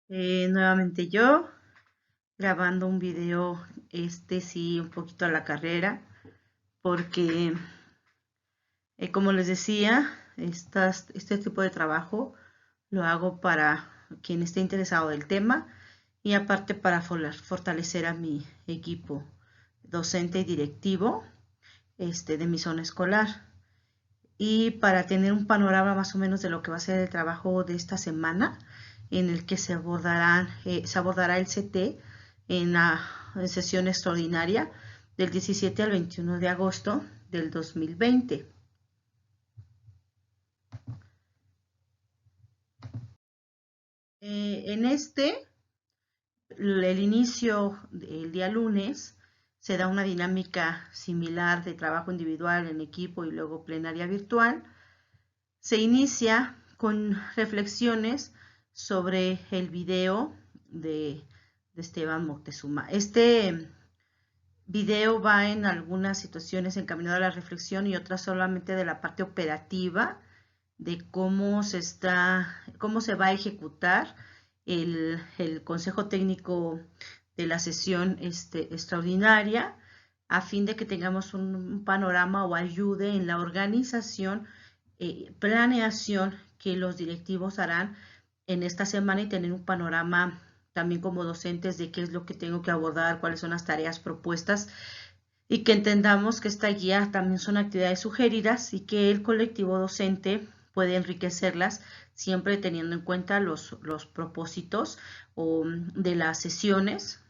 Nuevamente yo grabando un video, sí, un poquito a la carrera, porque como les decía, este tipo de trabajo lo hago para quien esté interesado del tema y aparte para fortalecer a mi equipo docente y directivo de mi zona escolar y para tener un panorama más o menos de lo que va a ser el trabajo de esta semana en el que se abordará el CT en la sesión extraordinaria del 17 al 21 de agosto del 2020. En el inicio del día lunes se da una dinámica similar de trabajo individual en equipo y luego plenaria virtual. Se inicia con reflexiones sobre el video de Esteban Moctezuma. Este video va en algunas situaciones encaminado a la reflexión y otras solamente de la parte operativa de cómo se va a ejecutar el consejo técnico de la sesión extraordinaria a fin de que tengamos un panorama o ayude en la organización, planeación que los directivos harán en esta semana y tener un panorama también como docentes de qué es lo que tengo que abordar, cuáles son las tareas propuestas y que entendamos que esta guía también son actividades sugeridas y que el colectivo docente puede enriquecerlas siempre teniendo en cuenta los propósitos de las sesiones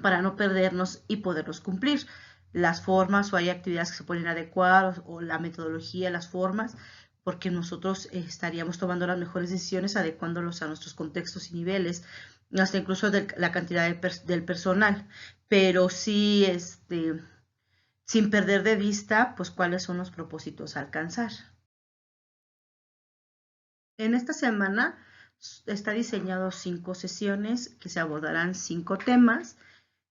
para no perdernos y poderlos cumplir. Las formas o hay actividades que se pueden adecuar o la metodología, las formas, porque nosotros estaríamos tomando las mejores decisiones adecuándolos a nuestros contextos y niveles, hasta incluso de la cantidad del personal, pero sí sin perder de vista pues cuáles son los propósitos a alcanzar. En esta semana está diseñado 5 sesiones que se abordarán 5 temas.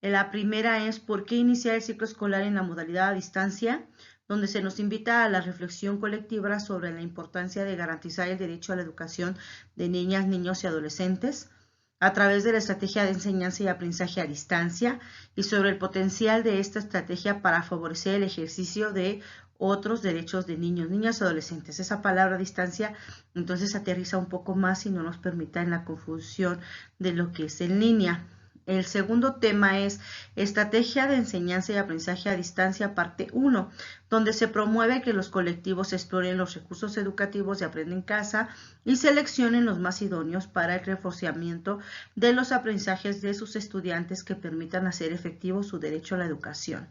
La primera es ¿por qué iniciar el ciclo escolar en la modalidad a distancia?, donde se nos invita a la reflexión colectiva sobre la importancia de garantizar el derecho a la educación de niñas, niños y adolescentes a través de la estrategia de enseñanza y aprendizaje a distancia y sobre el potencial de esta estrategia para favorecer el ejercicio de otros derechos de niños, niñas y adolescentes. Esa palabra distancia entonces aterriza un poco más y no nos permita en la confusión de lo que es en línea. El segundo tema es Estrategia de Enseñanza y Aprendizaje a Distancia, parte 1, donde se promueve que los colectivos exploren los recursos educativos de Aprende en Casa y seleccionen los más idóneos para el reforzamiento de los aprendizajes de sus estudiantes que permitan hacer efectivo su derecho a la educación.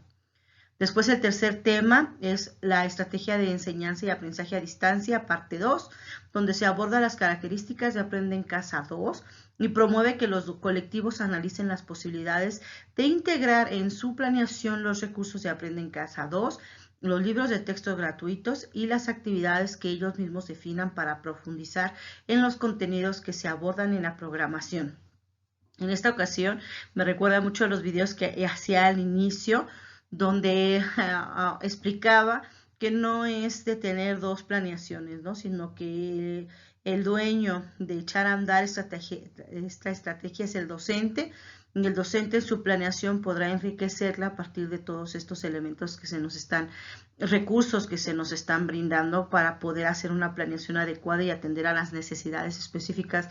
Después el tercer tema es la estrategia de enseñanza y aprendizaje a distancia, parte 2, donde se abordan las características de Aprende en Casa 2 y promueve que los colectivos analicen las posibilidades de integrar en su planeación los recursos de Aprende en Casa 2, los libros de texto gratuitos y las actividades que ellos mismos definan para profundizar en los contenidos que se abordan en la programación. En esta ocasión me recuerda mucho a los videos que hacía al inicio, donde explicaba que no es de tener dos planeaciones, ¿no?, sino que el dueño de echar a andar esta estrategia es el docente, y el docente en su planeación podrá enriquecerla a partir de todos estos elementos que recursos que se nos están brindando para poder hacer una planeación adecuada y atender a las necesidades específicas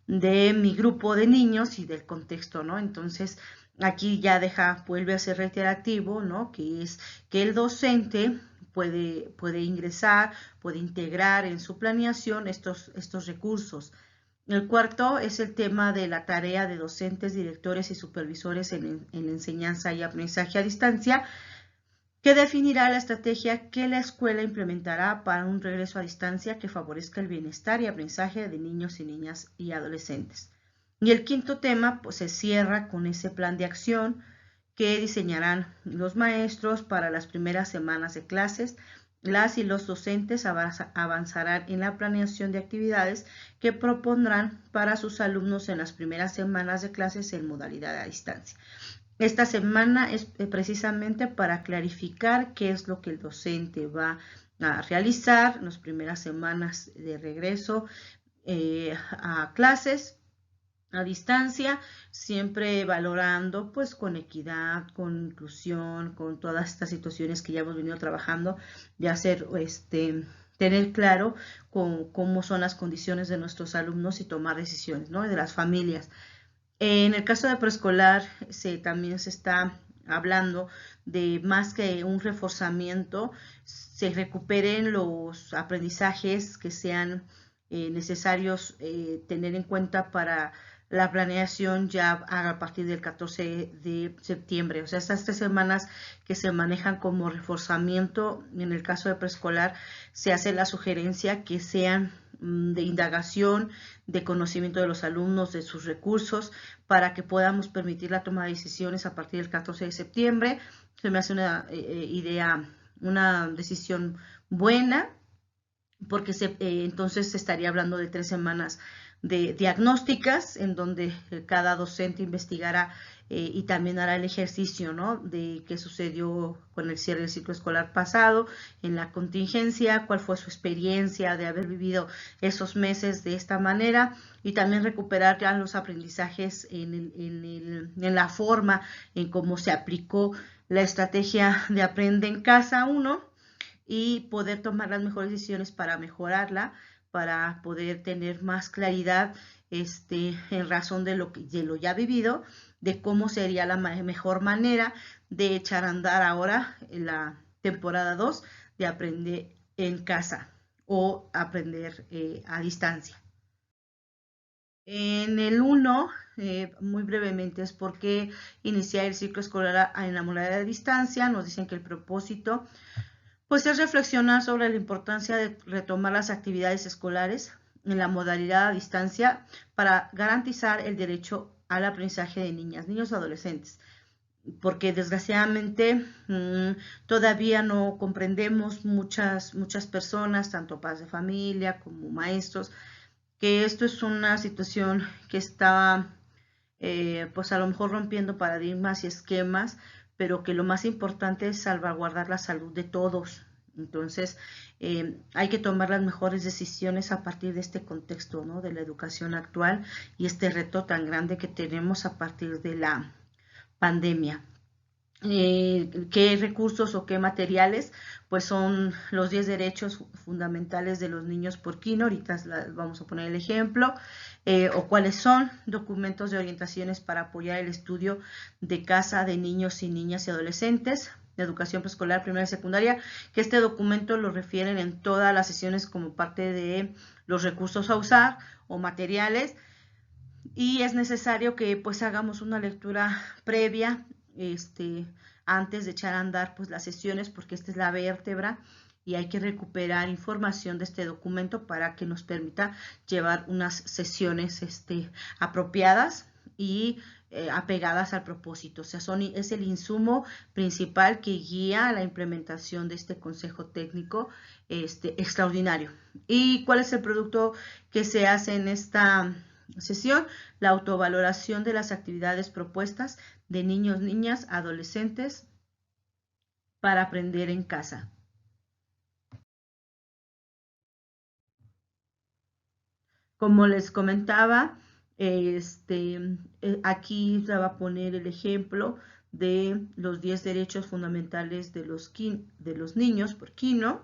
de mi grupo de niños y del contexto, ¿no? Entonces, aquí ya vuelve a ser reiterativo, ¿no?, que es que el docente puede ingresar, puede integrar en su planeación estos recursos. El cuarto es el tema de la tarea de docentes, directores y supervisores en enseñanza y aprendizaje a distancia, que definirá la estrategia que la escuela implementará para un regreso a distancia que favorezca el bienestar y aprendizaje de niños y niñas y adolescentes. Y el quinto tema pues se cierra con ese plan de acción que diseñarán los maestros para las primeras semanas de clases. Las y los docentes avanzarán en la planeación de actividades que propondrán para sus alumnos en las primeras semanas de clases en modalidad a distancia. Esta semana es precisamente para clarificar qué es lo que el docente va a realizar en las primeras semanas de regreso a clases a distancia, siempre valorando pues con equidad, con inclusión, con todas estas situaciones que ya hemos venido trabajando, de hacer tener claro cómo son las condiciones de nuestros alumnos y tomar decisiones, ¿no? De las familias. En el caso de preescolar, también se está hablando de más que un reforzamiento, se recuperen los aprendizajes que sean necesarios tener en cuenta para la planeación ya a partir del 14 de septiembre. O sea, estas 3 semanas que se manejan como reforzamiento, en el caso de preescolar, se hace la sugerencia que sean de indagación, de conocimiento de los alumnos, de sus recursos, para que podamos permitir la toma de decisiones a partir del 14 de septiembre. Se me hace una idea, una decisión buena, porque entonces se estaría hablando de 3 semanas de diagnósticas, en donde cada docente investigará y también hará el ejercicio, ¿no? De qué sucedió con el cierre del ciclo escolar pasado, en la contingencia, cuál fue su experiencia de haber vivido esos meses de esta manera, y también recuperar ya los aprendizajes en la forma en cómo se aplicó la estrategia de Aprende en Casa 1, y poder tomar las mejores decisiones para mejorarla, para poder tener más claridad en razón de lo ya vivido, de cómo sería la mejor manera de echar a andar ahora en la temporada 2 de Aprender en Casa o aprender a distancia. En el 1, muy brevemente, es por qué iniciar el ciclo escolar en la modalidad de distancia. Nos dicen que el propósito pues es reflexionar sobre la importancia de retomar las actividades escolares en la modalidad a distancia para garantizar el derecho al aprendizaje de niñas, niños y adolescentes, porque desgraciadamente todavía no comprendemos muchas personas, tanto padres de familia como maestros, que esto es una situación que está pues a lo mejor rompiendo paradigmas y esquemas, pero que lo más importante es salvaguardar la salud de todos. Entonces, hay que tomar las mejores decisiones a partir de este contexto, ¿no? De la educación actual y este reto tan grande que tenemos a partir de la pandemia. ¿Qué recursos o qué materiales? Pues son los 10 derechos fundamentales de los niños por Kino, ahorita vamos a poner el ejemplo, o cuáles son documentos de orientaciones para apoyar el estudio de casa de niños y niñas y adolescentes, de educación preescolar, primaria y secundaria, que este documento lo refieren en todas las sesiones como parte de los recursos a usar o materiales, y es necesario que pues hagamos una lectura previa antes de echar a andar pues las sesiones, porque esta es la vértebra y hay que recuperar información de este documento para que nos permita llevar unas sesiones apropiadas y apegadas al propósito. O sea, es el insumo principal que guía la implementación de este consejo técnico extraordinario. ¿Y cuál es el producto que se hace en esta sesión? La autovaloración de las actividades propuestas de niños, niñas, adolescentes para aprender en casa. Como les comentaba, aquí se va a poner el ejemplo de los 10 derechos fundamentales de los niños por Kino,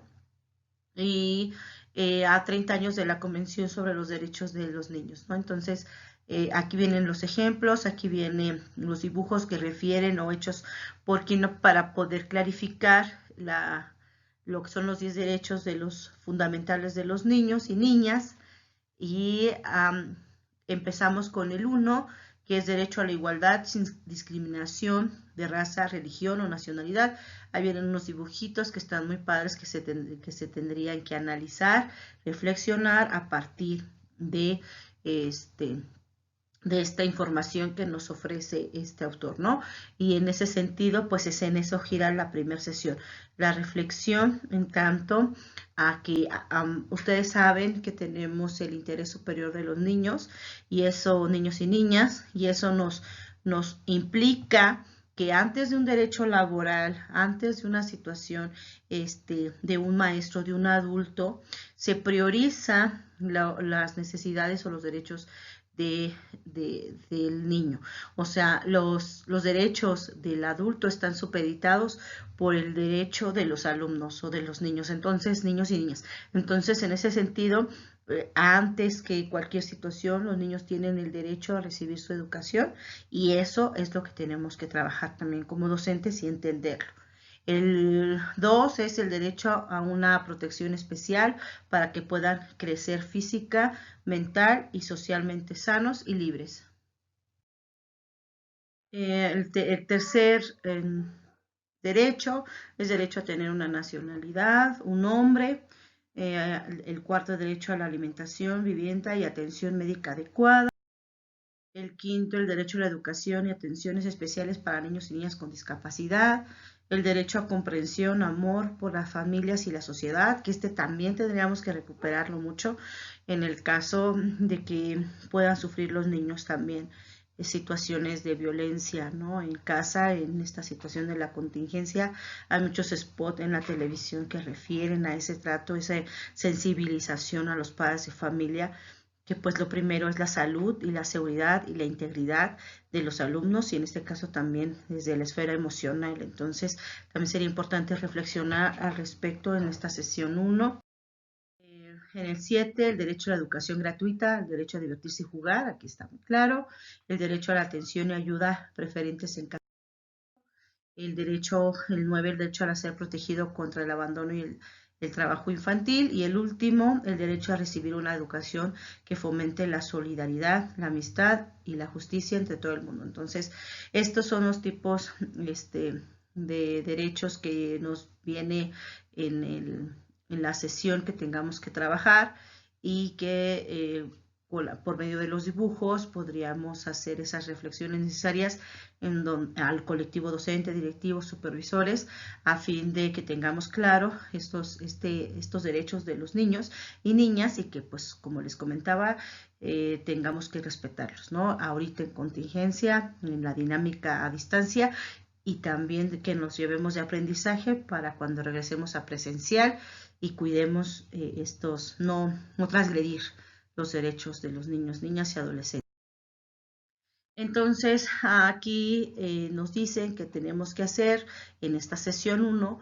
y a 30 años de la Convención sobre los Derechos de los Niños, ¿no? Entonces, aquí vienen los ejemplos, aquí vienen los dibujos que refieren o hechos por Kino para poder clarificar lo que son los 10 derechos de los fundamentales de los niños y niñas. Y empezamos con el 1, que es derecho a la igualdad sin discriminación de raza, religión o nacionalidad. Ahí vienen unos dibujitos que están muy padres, que se tendrían que analizar, reflexionar a partir de esta información que nos ofrece este autor, ¿no? Y en ese sentido, pues es en eso gira la primera sesión. La reflexión, en tanto a que ustedes saben que tenemos el interés superior de los niños, y eso, niños y niñas, y eso nos implica que antes de un derecho laboral, antes de una situación de un maestro, de un adulto, se prioriza las necesidades o los derechos del niño. O sea, los derechos del adulto están supeditados por el derecho de los alumnos o de los niños, entonces, niños y niñas. Entonces, en ese sentido, antes que cualquier situación, los niños tienen el derecho a recibir su educación y eso es lo que tenemos que trabajar también como docentes y entenderlo. El 2 es el derecho a una protección especial para que puedan crecer física, mental y socialmente sanos y libres. El tercer derecho es derecho a tener una nacionalidad, un nombre. El cuarto derecho a la alimentación, vivienda y atención médica adecuada. El quinto, el derecho a la educación y atenciones especiales para niños y niñas con discapacidad. El derecho a comprensión, amor por las familias y la sociedad, que también tendríamos que recuperarlo mucho en el caso de que puedan sufrir los niños también situaciones de violencia, ¿no? En casa, en esta situación de la contingencia, hay muchos spots en la televisión que refieren a ese trato, esa sensibilización a los padres de familia, que pues lo primero es la salud y la seguridad y la integridad de los alumnos y en este caso también desde la esfera emocional. Entonces, también sería importante reflexionar al respecto en esta sesión 1. En el 7, el derecho a la educación gratuita, el derecho a divertirse y jugar, aquí está muy claro. El derecho a la atención y ayuda preferentes en casa. El 9, el derecho a ser protegido contra el abandono y el trabajo infantil. Y el último, el derecho a recibir una educación que fomente la solidaridad, la amistad y la justicia entre todo el mundo. Entonces, estos son los tipos de derechos que nos viene en la sesión que tengamos que trabajar y que por medio de los dibujos podríamos hacer esas reflexiones necesarias al colectivo docente, directivos, supervisores, a fin de que tengamos claro estos derechos de los niños y niñas y que, pues, como les comentaba, tengamos que respetarlos, ¿no? Ahorita en contingencia, en la dinámica a distancia y también que nos llevemos de aprendizaje para cuando regresemos a presencial y cuidemos no transgredir los derechos de los niños, niñas y adolescentes. Entonces, aquí nos dicen que tenemos que hacer en esta sesión 1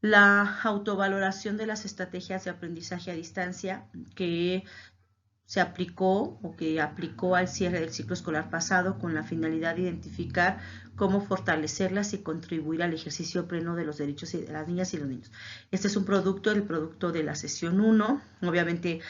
la autovaloración de las estrategias de aprendizaje a distancia que se aplicó o que aplicó al cierre del ciclo escolar pasado con la finalidad de identificar cómo fortalecerlas y contribuir al ejercicio pleno de los derechos de las niñas y los niños. Este es el producto de la sesión 1. Obviamente,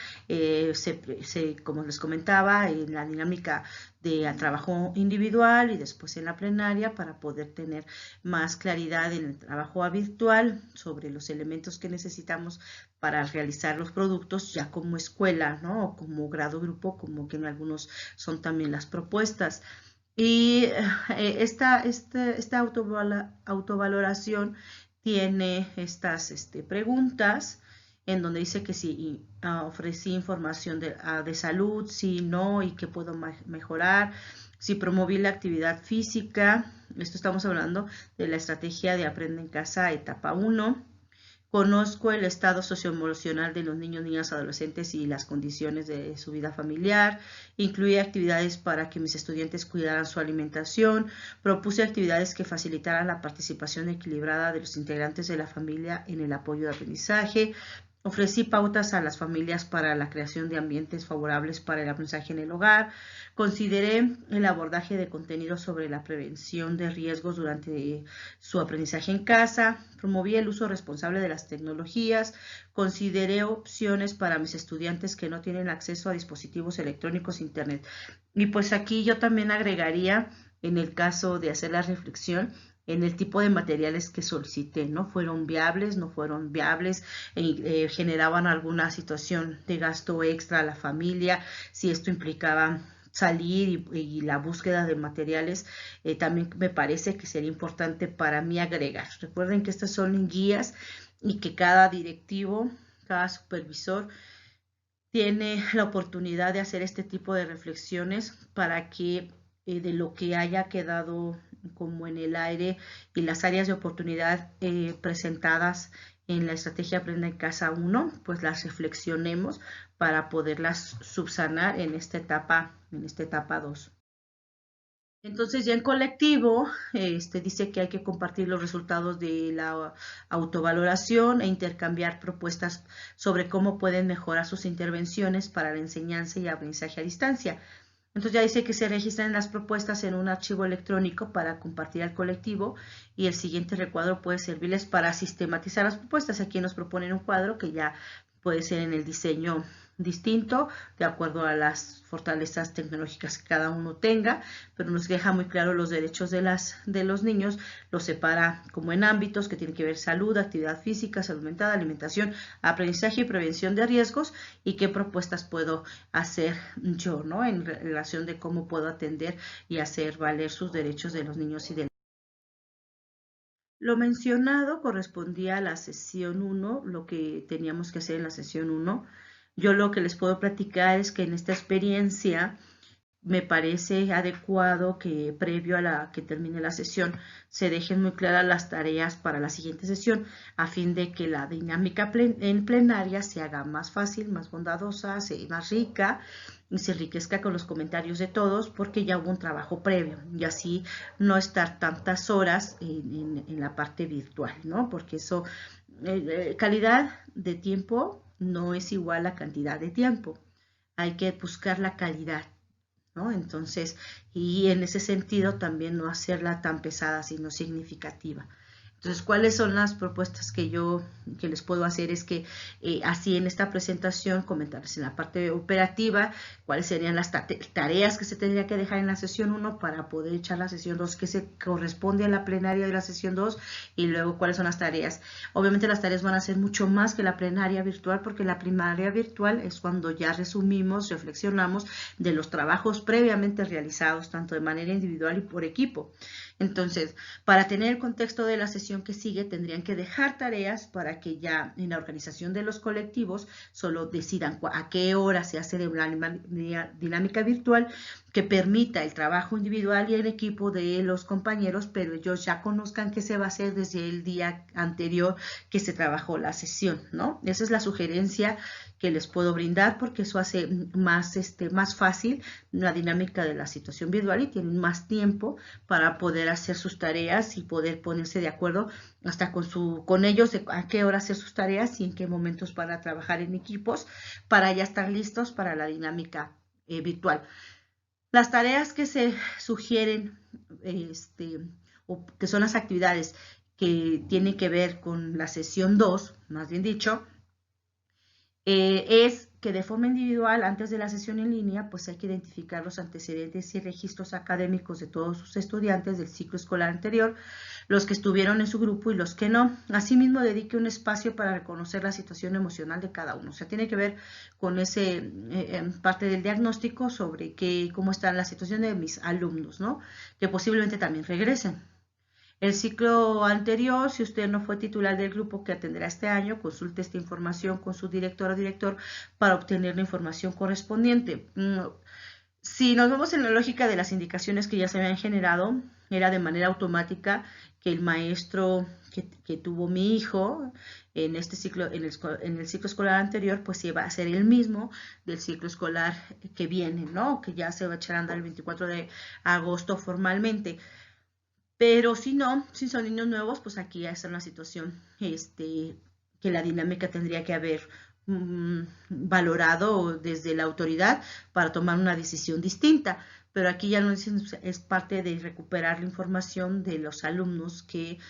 como les comentaba, en la dinámica de trabajo individual y después en la plenaria para poder tener más claridad en el trabajo virtual sobre los elementos que necesitamos para realizar los productos ya como escuela, ¿no? O como grado grupo, como que en algunos son también las propuestas. Y esta autovaloración tiene estas preguntas en donde dice que si ofrecí información de salud, si no, y qué puedo mejorar, si promoví la actividad física. Esto estamos hablando de la estrategia de Aprende en Casa, etapa 1. Conozco el estado socioemocional de los niños, niñas, adolescentes y las condiciones de su vida familiar. Incluí actividades para que mis estudiantes cuidaran su alimentación. Propuse actividades que facilitaran la participación equilibrada de los integrantes de la familia en el apoyo de aprendizaje. Ofrecí pautas a las familias para la creación de ambientes favorables para el aprendizaje en el hogar. Consideré el abordaje de contenidos sobre la prevención de riesgos durante su aprendizaje en casa. Promoví el uso responsable de las tecnologías. Consideré opciones para mis estudiantes que no tienen acceso a dispositivos electrónicos, internet. Y pues aquí yo también agregaría, en el caso de hacer la reflexión, en el tipo de materiales que solicité, ¿no? ¿Fueron viables? ¿No fueron viables? ¿Generaban alguna situación de gasto extra a la familia? Si esto implicaba salir y la búsqueda de materiales, también me parece que sería importante para mí agregar. Recuerden que estas son guías y que cada directivo, cada supervisor tiene la oportunidad de hacer este tipo de reflexiones para que de lo que haya quedado como en el aire y las áreas de oportunidad presentadas en la estrategia Aprende en Casa 1, pues las reflexionemos para poderlas subsanar en esta etapa 2. Entonces ya en colectivo dice que hay que compartir los resultados de la autovaloración e intercambiar propuestas sobre cómo pueden mejorar sus intervenciones para la enseñanza y aprendizaje a distancia. Entonces ya dice que se registran las propuestas en un archivo electrónico para compartir al colectivo y el siguiente recuadro puede servirles para sistematizar las propuestas. Aquí nos proponen un cuadro que ya puede ser en el diseño distinto de acuerdo a las fortalezas tecnológicas que cada uno tenga, pero nos deja muy claro los derechos de los niños, los separa como en ámbitos que tienen que ver salud, actividad física, salud mental, alimentación, aprendizaje y prevención de riesgos y qué propuestas puedo hacer yo, ¿no? En relación de cómo puedo atender y hacer valer sus derechos de los niños y de lo mencionado correspondía a la sesión 1, lo que teníamos que hacer en la sesión 1. Yo lo que les puedo platicar es que en esta experiencia me parece adecuado que previo a la que termine la sesión se dejen muy claras las tareas para la siguiente sesión a fin de que la dinámica en plenaria se haga más fácil, más bondadosa, más rica y se enriquezca con los comentarios de todos porque ya hubo un trabajo previo y así no estar tantas horas en la parte virtual, ¿no? Porque eso, calidad de tiempo no es igual a cantidad de tiempo. Hay que buscar la calidad, ¿no? Entonces, y en ese sentido también no hacerla tan pesada, sino significativa. Entonces, ¿cuáles son las propuestas que les puedo hacer? Es que así en esta presentación comentarles en la parte operativa cuáles serían las tareas que se tendría que dejar en la sesión 1 para poder echar la sesión 2 que se corresponde a la plenaria de la sesión 2 y luego cuáles son las tareas. Obviamente las tareas van a ser mucho más que la plenaria virtual porque la plenaria virtual es cuando ya resumimos, reflexionamos de los trabajos previamente realizados tanto de manera individual y por equipo. Entonces, para tener el contexto de la sesión que sigue, tendrían que dejar tareas para que ya en la organización de los colectivos solo decidan a qué hora se hace la dinámica virtual que permita el trabajo individual y en equipo de los compañeros, pero ellos ya conozcan qué se va a hacer desde el día anterior que se trabajó la sesión, ¿no? Esa es la sugerencia que les puedo brindar porque eso hace más fácil la dinámica de la situación virtual y tienen más tiempo para poder hacer sus tareas y poder ponerse de acuerdo hasta con ellos de a qué hora hacer sus tareas y en qué momentos van a trabajar en equipos para ya estar listos para la dinámica virtual. Las tareas que se sugieren o que son las actividades que tienen que ver con la sesión 2, más bien dicho, es que de forma individual, antes de la sesión en línea, pues hay que identificar los antecedentes y registros académicos de todos sus estudiantes del ciclo escolar anterior, los que estuvieron en su grupo y los que no. Asimismo, dedique un espacio para reconocer la situación emocional de cada uno. O sea, tiene que ver con ese parte del diagnóstico sobre cómo está la situación de mis alumnos, ¿no? Que posiblemente también regresen. El ciclo anterior, si usted no fue titular del grupo que atenderá este año, consulte esta información con su director o director para obtener la información correspondiente. Si nos vemos en la lógica de las indicaciones que ya se habían generado, era de manera automática que el maestro que tuvo mi hijo en este ciclo, en el ciclo escolar anterior, pues iba a ser el mismo del ciclo escolar que viene, ¿no? Que ya se va a echar a andar el 24 de agosto formalmente. Pero si no, si son niños nuevos, pues aquí ya está una situación que la dinámica tendría que haber valorado desde la autoridad para tomar una decisión distinta. Pero aquí ya no es parte de recuperar la información de los alumnos que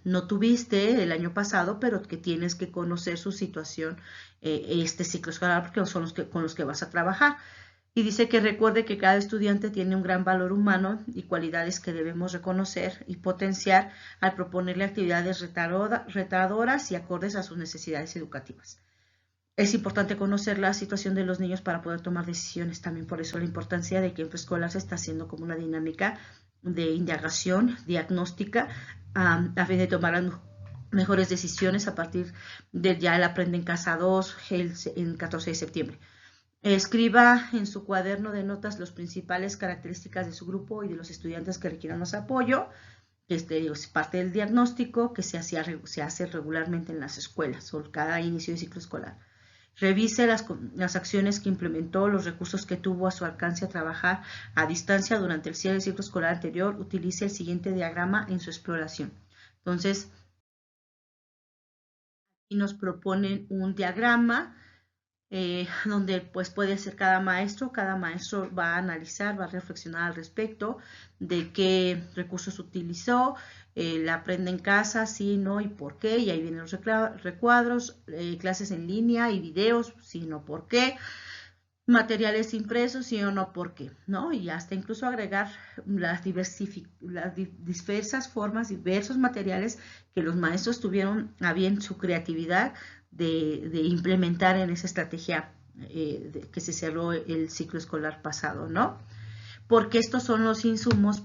no tuviste el año pasado, pero que tienes que conocer su situación este ciclo escolar porque son con los que vas a trabajar. Y dice que recuerde que cada estudiante tiene un gran valor humano y cualidades que debemos reconocer y potenciar al proponerle actividades retadoras y acordes a sus necesidades educativas. Es importante conocer la situación de los niños para poder tomar decisiones. También por eso la importancia de que en preescolar se está haciendo como una dinámica de indagación diagnóstica a fin de tomar las mejores decisiones a partir de ya el Aprende en Casa 2 el 14 de septiembre. Escriba en su cuaderno de notas las principales características de su grupo y de los estudiantes que requieran más apoyo. que es parte del diagnóstico que se hace regularmente en las escuelas o cada inicio de ciclo escolar. Revise las acciones que implementó, los recursos que tuvo a su alcance a trabajar a distancia durante el cierre del ciclo escolar anterior. Utilice el siguiente diagrama en su exploración. Entonces, aquí nos proponen un diagrama donde pues puede ser cada maestro va a analizar, va a reflexionar al respecto de qué recursos utilizó, la aprende en casa, sí, no y por qué, y ahí vienen los recuadros, clases en línea y videos, sí, no, por qué, materiales impresos, sí o no, por qué, ¿no? Y hasta incluso agregar las diversas formas, diversos materiales que los maestros tuvieron a bien su creatividad de implementar en esa estrategia que se cerró el ciclo escolar pasado, ¿no? Porque estos son los insumos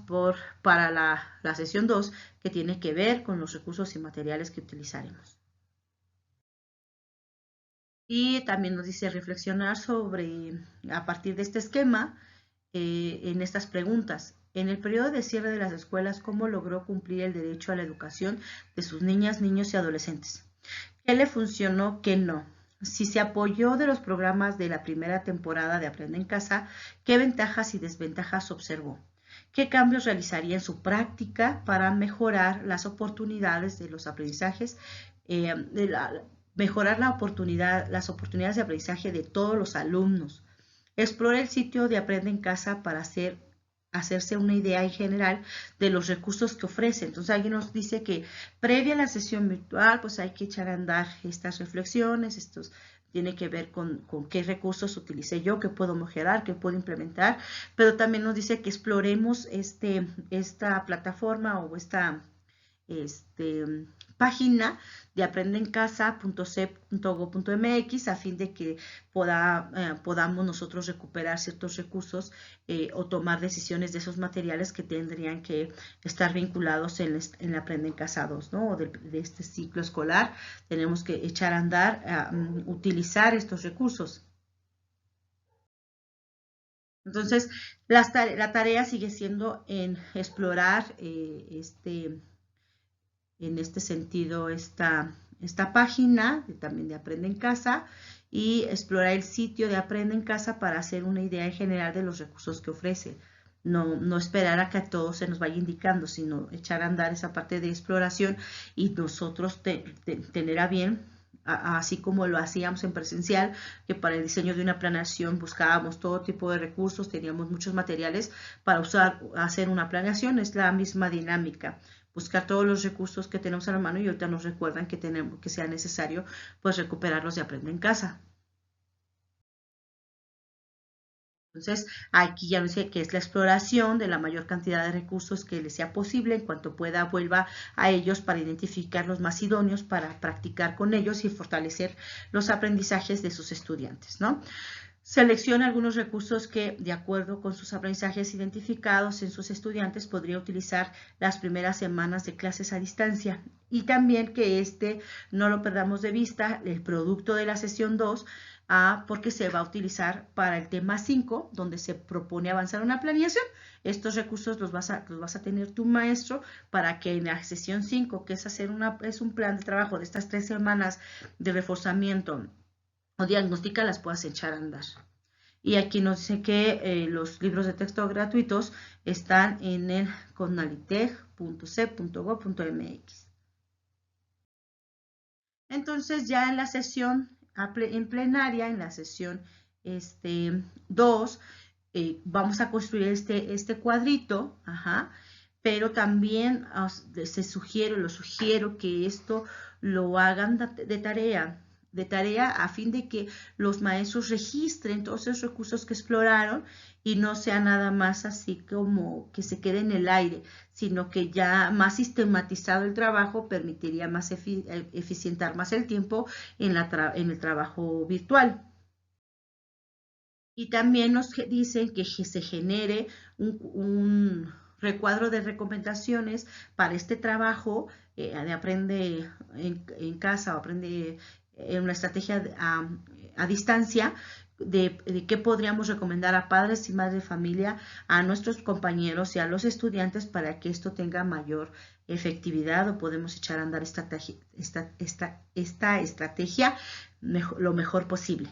para la sesión 2 que tiene que ver con los recursos y materiales que utilizaremos. Y también nos dice reflexionar sobre, a partir de este esquema, en estas preguntas. En el periodo de cierre de las escuelas, ¿cómo logró cumplir el derecho a la educación de sus niñas, niños y adolescentes? ¿Qué le funcionó, qué no? Si se apoyó de los programas de la primera temporada de Aprende en Casa, ¿qué ventajas y desventajas observó? ¿Qué cambios realizaría en su práctica para mejorar las oportunidades de los aprendizajes, mejorar las oportunidades de aprendizaje de todos los alumnos? Explora el sitio de Aprende en Casa para hacerse una idea en general de los recursos que ofrece. Entonces alguien nos dice que previa a la sesión virtual, pues hay que echar a andar estas reflexiones, estos tiene que ver con qué recursos utilicé yo, qué puedo mejorar, qué puedo implementar, pero también nos dice que exploremos esta plataforma o esta página de aprendeencasa.cep.gov.mx a fin de que podamos nosotros recuperar ciertos recursos o tomar decisiones de esos materiales que tendrían que estar vinculados en Aprende en Casa 2, ¿no? O de este ciclo escolar. Tenemos que echar a andar, utilizar estos recursos. Entonces, la tarea sigue siendo en explorar en este sentido esta página también de Aprende en Casa y explorar el sitio de Aprende en Casa para hacer una idea en general de los recursos que ofrece. No esperar a que todo se nos vaya indicando, sino echar a andar esa parte de exploración y nosotros tener a bien, así como lo hacíamos en presencial, que para el diseño de una planeación buscábamos todo tipo de recursos, teníamos muchos materiales para hacer una planeación, es la misma dinámica. Buscar todos los recursos que tenemos a la mano y ahorita nos recuerdan que sea necesario pues recuperarlos de Aprende en Casa. Entonces, aquí ya nos dice que es la exploración de la mayor cantidad de recursos que les sea posible, en cuanto pueda vuelva a ellos para identificar los más idóneos para practicar con ellos y fortalecer los aprendizajes de sus estudiantes, ¿no? Selecciona algunos recursos que, de acuerdo con sus aprendizajes identificados en sus estudiantes, podría utilizar las primeras semanas de clases a distancia. Y también que no lo perdamos de vista, el producto de la sesión 2, porque se va a utilizar para el tema 5, donde se propone avanzar una planeación. Estos recursos los vas a tener tu maestro para que en la sesión 5, que es un plan de trabajo de estas 3 semanas de reforzamiento o diagnóstica, las puedas echar a andar. Y aquí nos dice que los libros de texto gratuitos están en el conalitech.cep.gov.mx. Entonces ya en la sesión en plenaria, en la sesión 2, vamos a construir este cuadrito, pero también lo sugiero que esto lo hagan de tarea a fin de que los maestros registren todos esos recursos que exploraron y no sea nada más así como que se quede en el aire, sino que ya más sistematizado el trabajo permitiría más eficientar más el tiempo en el trabajo virtual. Y también nos dicen que se genere un recuadro de recomendaciones para este trabajo de Aprende en Casa o Aprende en una estrategia a distancia, de qué podríamos recomendar a padres y madres de familia, a nuestros compañeros y a los estudiantes para que esto tenga mayor efectividad o podemos echar a andar esta estrategia lo mejor posible.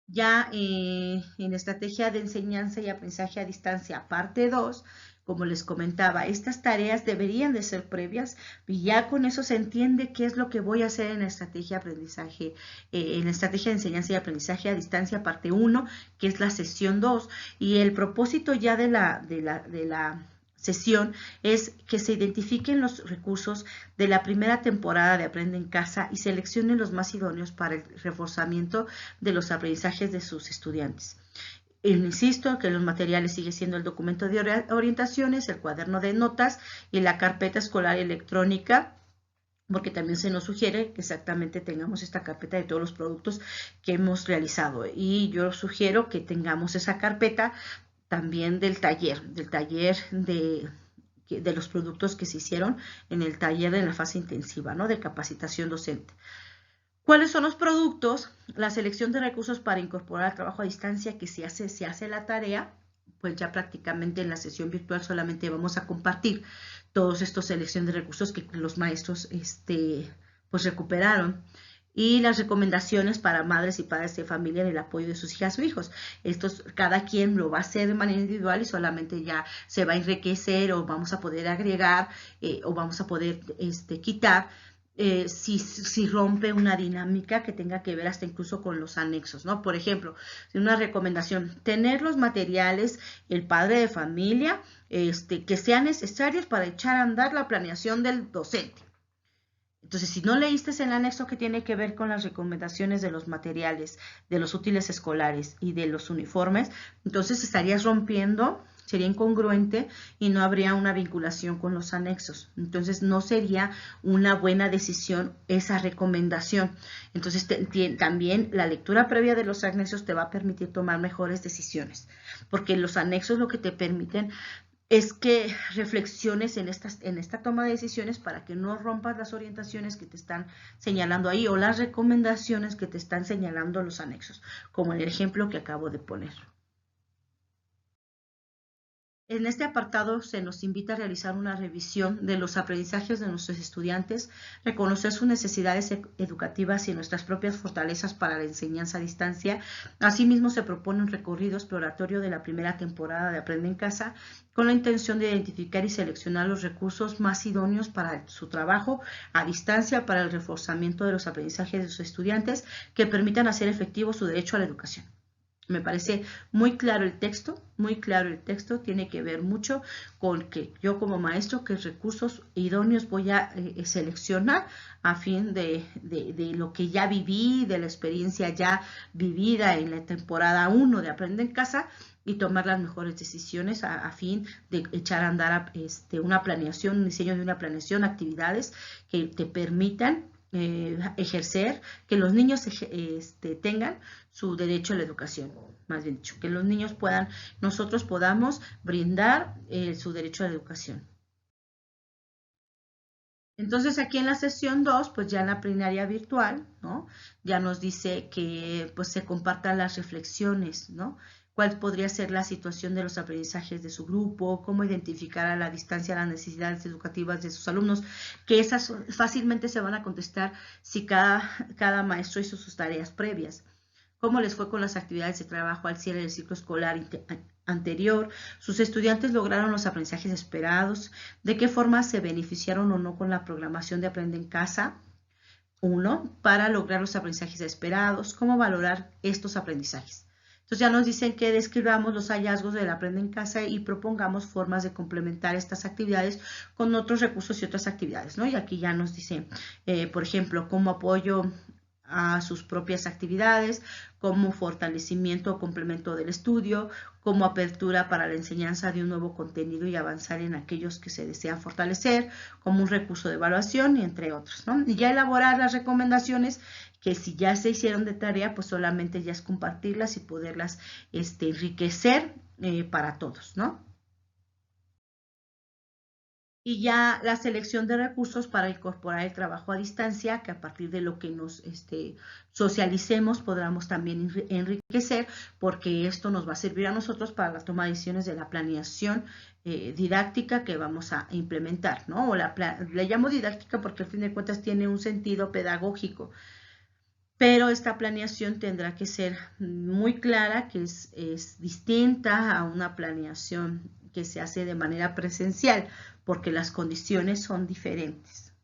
Ya en la estrategia de enseñanza y aprendizaje a distancia, parte 2, como les comentaba, estas tareas deberían de ser previas y ya con eso se entiende qué es lo que voy a hacer en la estrategia de aprendizaje, en la estrategia de enseñanza y aprendizaje a distancia, parte 1, que es la sesión 2. Y el propósito ya de la sesión es que se identifiquen los recursos de la primera temporada de Aprende en Casa y seleccionen los más idóneos para el reforzamiento de los aprendizajes de sus estudiantes. Insisto que los materiales sigue siendo el documento de orientaciones, el cuaderno de notas y la carpeta escolar electrónica, porque también se nos sugiere que exactamente tengamos esta carpeta de todos los productos que hemos realizado. Y yo sugiero que tengamos esa carpeta también del taller de los productos que se hicieron en el taller de la fase intensiva, ¿no? De capacitación docente. ¿Cuáles son los productos? La selección de recursos para incorporar al trabajo a distancia que se hace la tarea, pues ya prácticamente en la sesión virtual solamente vamos a compartir todos estos selección de recursos que los maestros pues recuperaron. Y las recomendaciones para madres y padres de familia en el apoyo de sus hijas o hijos. Cada quien lo va a hacer de manera individual y solamente ya se va a enriquecer o vamos a poder agregar o vamos a poder quitar si rompe una dinámica que tenga que ver hasta incluso con los anexos, ¿no? Por ejemplo, una recomendación, tener los materiales, el padre de familia, que sean necesarios para echar a andar la planeación del docente. Entonces, si no leíste el anexo que tiene que ver con las recomendaciones de los materiales, de los útiles escolares y de los uniformes, entonces estarías rompiendo, sería incongruente y no habría una vinculación con los anexos. Entonces, no sería una buena decisión esa recomendación. Entonces, también la lectura previa de los anexos te va a permitir tomar mejores decisiones, porque los anexos lo que te permiten es que reflexiones en esta toma de decisiones para que no rompas las orientaciones que te están señalando ahí o las recomendaciones que te están señalando los anexos, como en el ejemplo que acabo de poner. En este apartado se nos invita a realizar una revisión de los aprendizajes de nuestros estudiantes, reconocer sus necesidades educativas y nuestras propias fortalezas para la enseñanza a distancia. Asimismo, se propone un recorrido exploratorio de la primera temporada de Aprende en Casa con la intención de identificar y seleccionar los recursos más idóneos para su trabajo a distancia para el reforzamiento de los aprendizajes de sus estudiantes que permitan hacer efectivo su derecho a la educación. Me parece muy claro el texto, tiene que ver mucho con que yo como maestro qué recursos idóneos voy a seleccionar a fin de lo que ya viví, de la experiencia ya vivida en la temporada 1 de Aprende en Casa y tomar las mejores decisiones a fin de echar a andar una planeación, un diseño de una planeación, actividades que te permitan ejercer, que los niños tengan su derecho a la educación, más bien dicho, que los niños nosotros podamos brindar su derecho a la educación. Entonces aquí en la sesión 2, pues ya en la plenaria virtual, ¿no? Ya nos dice que pues se compartan las reflexiones, ¿no? Cuál podría ser la situación de los aprendizajes de su grupo, cómo identificar a la distancia las necesidades educativas de sus alumnos, que esas fácilmente se van a contestar si cada maestro hizo sus tareas previas. Cómo les fue con las actividades de trabajo al cierre del ciclo escolar anterior, sus estudiantes lograron los aprendizajes esperados, de qué forma se beneficiaron o no con la programación de Aprende en Casa, 1, para lograr los aprendizajes esperados, cómo valorar estos aprendizajes. Entonces ya nos dicen que describamos los hallazgos del Aprende en Casa y propongamos formas de complementar estas actividades con otros recursos y otras actividades, ¿no? Y aquí ya nos dicen, por ejemplo, cómo apoyo a sus propias actividades, como fortalecimiento o complemento del estudio, como apertura para la enseñanza de un nuevo contenido y avanzar en aquellos que se desean fortalecer, como un recurso de evaluación y entre otros, ¿no? Y ya elaborar las recomendaciones que si ya se hicieron de tarea, pues solamente ya es compartirlas y poderlas enriquecer para todos, ¿no? Y ya la selección de recursos para incorporar el trabajo a distancia, que a partir de lo que nos socialicemos podamos también enriquecer, porque esto nos va a servir a nosotros para la toma de decisiones de la planeación didáctica que vamos a implementar, ¿no? O le llamo didáctica porque al fin de cuentas tiene un sentido pedagógico, pero esta planeación tendrá que ser muy clara, que es distinta a una planeación que se hace de manera presencial, porque las condiciones son diferentes.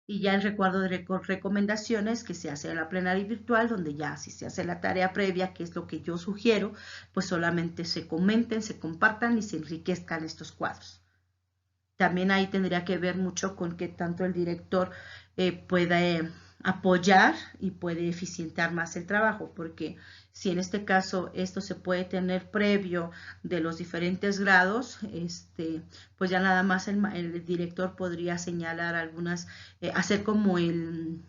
Y ya el recuadro de recomendaciones que se hace en la plenaria virtual, donde ya si se hace la tarea previa, que es lo que yo sugiero, pues solamente se comenten, se compartan y se enriquezcan estos cuadros. También ahí tendría que ver mucho con que tanto el director pueda apoyar y puede eficientar más el trabajo, porque si en este caso esto se puede tener previo de los diferentes grados, pues ya nada más el director podría señalar algunas, hacer como el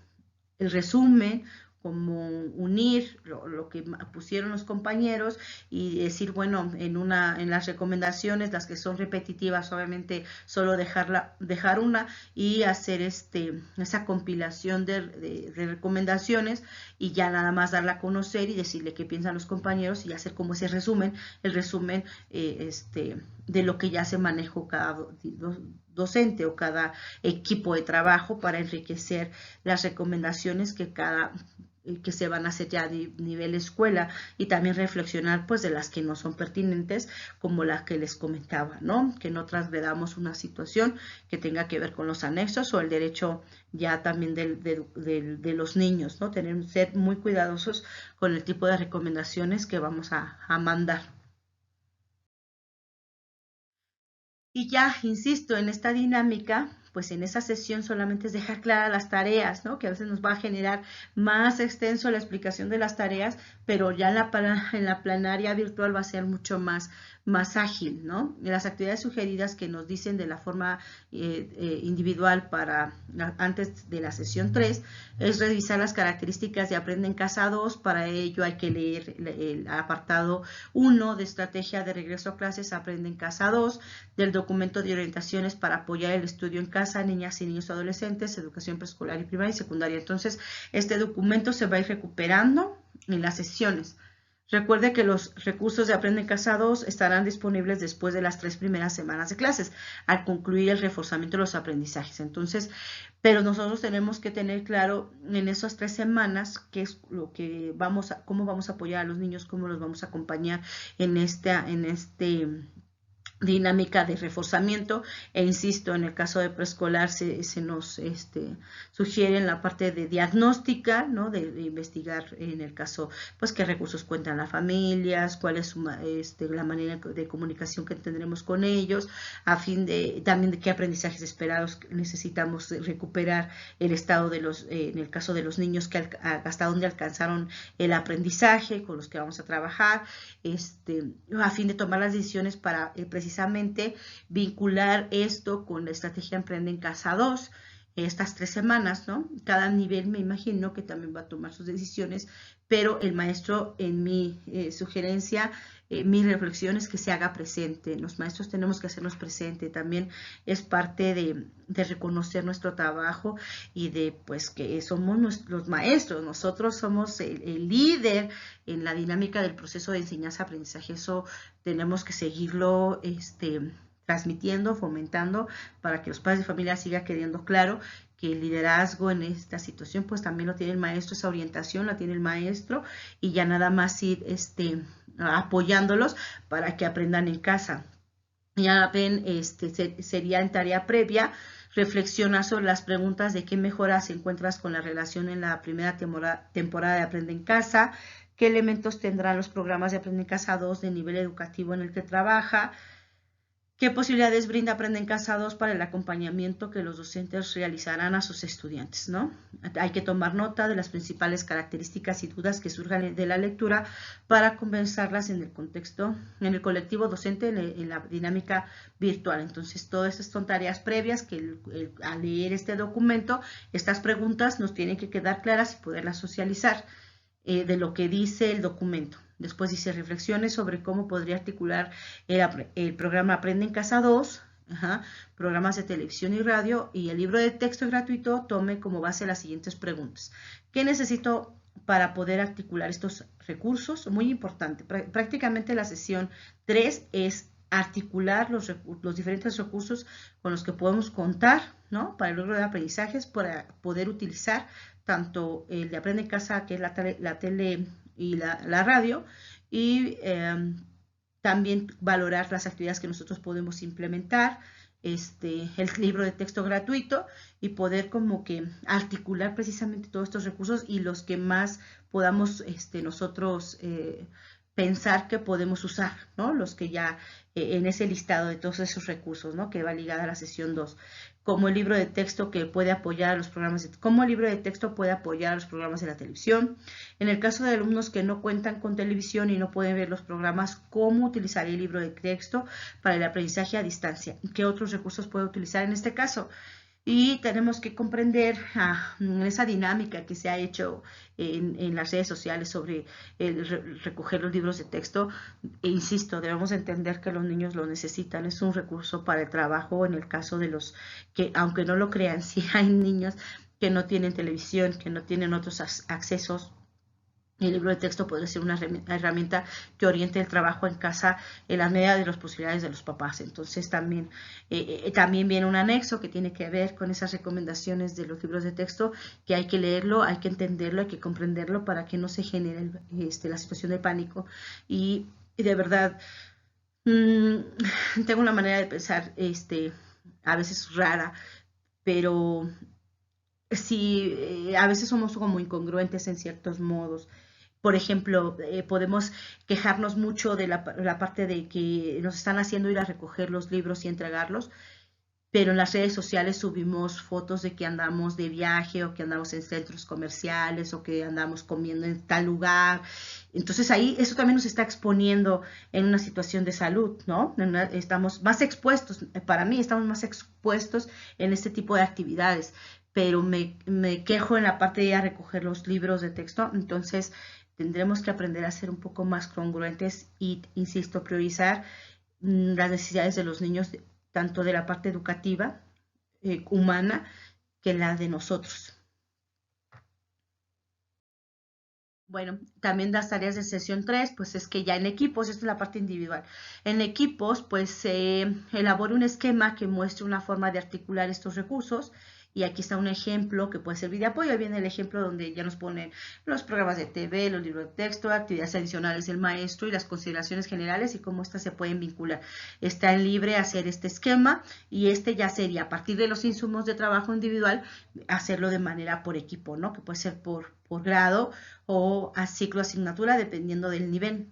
resumen, como unir lo que pusieron los compañeros y decir, bueno, en las recomendaciones, las que son repetitivas, obviamente solo dejar una y hacer esa compilación de recomendaciones y ya nada más darla a conocer y decirle qué piensan los compañeros y hacer como ese resumen, el resumen de lo que ya se manejó cada docente o cada equipo de trabajo para enriquecer las recomendaciones que se van a hacer ya a nivel escuela y también reflexionar pues de las que no son pertinentes como las que les comentaba, ¿no? Que no trasgredamos una situación que tenga que ver con los anexos o el derecho ya también de los niños, ¿no? Ser muy cuidadosos con el tipo de recomendaciones que vamos a mandar. Y ya, insisto, en esta dinámica, pues en esa sesión solamente es dejar claras las tareas, ¿no? Que a veces nos va a generar más extenso la explicación de las tareas, pero ya en la plenaria virtual va a ser mucho más ágil, ¿no? Las actividades sugeridas que nos dicen de la forma individual antes de la sesión 3 es revisar las características de Aprende en Casa 2. Para ello hay que leer el apartado 1 de Estrategia de Regreso a Clases Aprende en Casa 2, del documento de orientaciones para apoyar el estudio en casa, niñas y niños adolescentes, educación preescolar y primaria y secundaria. Entonces, este documento se va a ir recuperando en las sesiones. Recuerde que los recursos de Aprende en Casa 2 estarán disponibles después de las 3 primeras semanas de clases, al concluir el reforzamiento de los aprendizajes. Entonces, pero nosotros tenemos que tener claro en esas 3 semanas qué es lo que cómo vamos a apoyar a los niños, cómo los vamos a acompañar en dinámica de reforzamiento e insisto, en el caso de preescolar se nos sugiere en la parte de diagnóstica, ¿no? De investigar en el caso, pues qué recursos cuentan las familias, cuál es la manera de comunicación que tendremos con ellos, a fin de también de qué aprendizajes esperados necesitamos recuperar el estado de en el caso de los niños hasta dónde alcanzaron el aprendizaje con los que vamos a trabajar, a fin de tomar las decisiones para precisamente vincular esto con la estrategia Emprende en Casa 2, estas 3 semanas, ¿no? Cada nivel me imagino que también va a tomar sus decisiones, pero el maestro en mi sugerencia, mi reflexión es que se haga presente. Los maestros tenemos que hacernos presente, también es parte de reconocer nuestro trabajo y de pues que somos los maestros, nosotros somos el líder en la dinámica del proceso de enseñanza-aprendizaje. Eso tenemos que seguirlo transmitiendo, fomentando, para que los padres de familia sigan quedando claro que el liderazgo en esta situación pues también lo tiene el maestro, esa orientación la tiene el maestro y ya nada más ir apoyándolos para que aprendan en casa. Ya ven, sería en tarea previa reflexionar sobre las preguntas de qué mejoras encuentras con la relación en la primera temporada de Aprende en Casa, qué elementos tendrán los programas de Aprende en Casa 2 de nivel educativo en el que trabaja, qué posibilidades brinda Aprende en Casa 2 para el acompañamiento que los docentes realizarán a sus estudiantes, ¿no? Hay que tomar nota de las principales características y dudas que surjan de la lectura para compensarlas en el contexto, en el colectivo docente, en la dinámica virtual. Entonces, todas estas son tareas previas que al leer este documento, estas preguntas nos tienen que quedar claras y poderlas socializar. de lo que dice el documento. Después dice reflexiones sobre cómo podría articular el programa Aprende en Casa 2, programas de televisión y radio, y el libro de texto gratuito tome como base las siguientes preguntas. ¿Qué necesito para poder articular estos recursos? Muy importante. Prácticamente la sesión 3 es articular los diferentes recursos con los que podemos contar, ¿no? Para el logro de aprendizajes, para poder utilizar tanto el de Aprende en Casa, que es la tele y la radio, y también valorar las actividades que nosotros podemos implementar, el libro de texto gratuito, y poder como que articular precisamente todos estos recursos y los que más podamos nosotros pensar que podemos usar, ¿no? Los que ya en ese listado de todos esos recursos, ¿no? Que va ligada a la sesión 2, como el libro de texto que puede apoyar a los programas, cómo el libro de texto puede apoyar a los programas de la televisión. En el caso de alumnos que no cuentan con televisión y no pueden ver los programas, cómo utilizar el libro de texto para el aprendizaje a distancia. ¿Qué otros recursos puede utilizar en este caso? Y tenemos que comprender esa dinámica que se ha hecho en las redes sociales sobre recoger los libros de texto. E insisto, debemos entender que los niños lo necesitan, es un recurso para el trabajo. En el caso de los que, aunque no lo crean, sí hay niños que no tienen televisión, que no tienen otros accesos. El libro de texto puede ser una herramienta que oriente el trabajo en casa en la medida de las posibilidades de los papás. Entonces también viene un anexo que tiene que ver con esas recomendaciones de los libros de texto, que hay que leerlo, hay que entenderlo, hay que comprenderlo para que no se genere la situación de pánico. Y de verdad, tengo una manera de pensar a veces rara, pero sí, a veces somos como incongruentes en ciertos modos. Por ejemplo, podemos quejarnos mucho de la parte de que nos están haciendo ir a recoger los libros y entregarlos, pero en las redes sociales subimos fotos de que andamos de viaje o que andamos en centros comerciales o que andamos comiendo en tal lugar. Entonces ahí eso también nos está exponiendo en una situación de salud, ¿no? Estamos más expuestos, para mí estamos más expuestos en este tipo de actividades, pero me quejo en la parte de ir a recoger los libros de texto. Entonces tendremos que aprender a ser un poco más congruentes y, insisto, priorizar las necesidades de los niños, tanto de la parte educativa, humana, que la de nosotros. Bueno, también las tareas de sesión 3, pues es que ya en equipos, esta es la parte individual, en equipos pues se elabora un esquema que muestre una forma de articular estos recursos. Y aquí está un ejemplo que puede servir de apoyo. Ahí viene el ejemplo donde ya nos ponen los programas de TV, los libros de texto, actividades adicionales del maestro y las consideraciones generales y cómo estas se pueden vincular. Está en libre hacer este esquema, y ya sería a partir de los insumos de trabajo individual, hacerlo de manera por equipo, ¿no? Que puede ser por grado o a ciclo asignatura, dependiendo del nivel.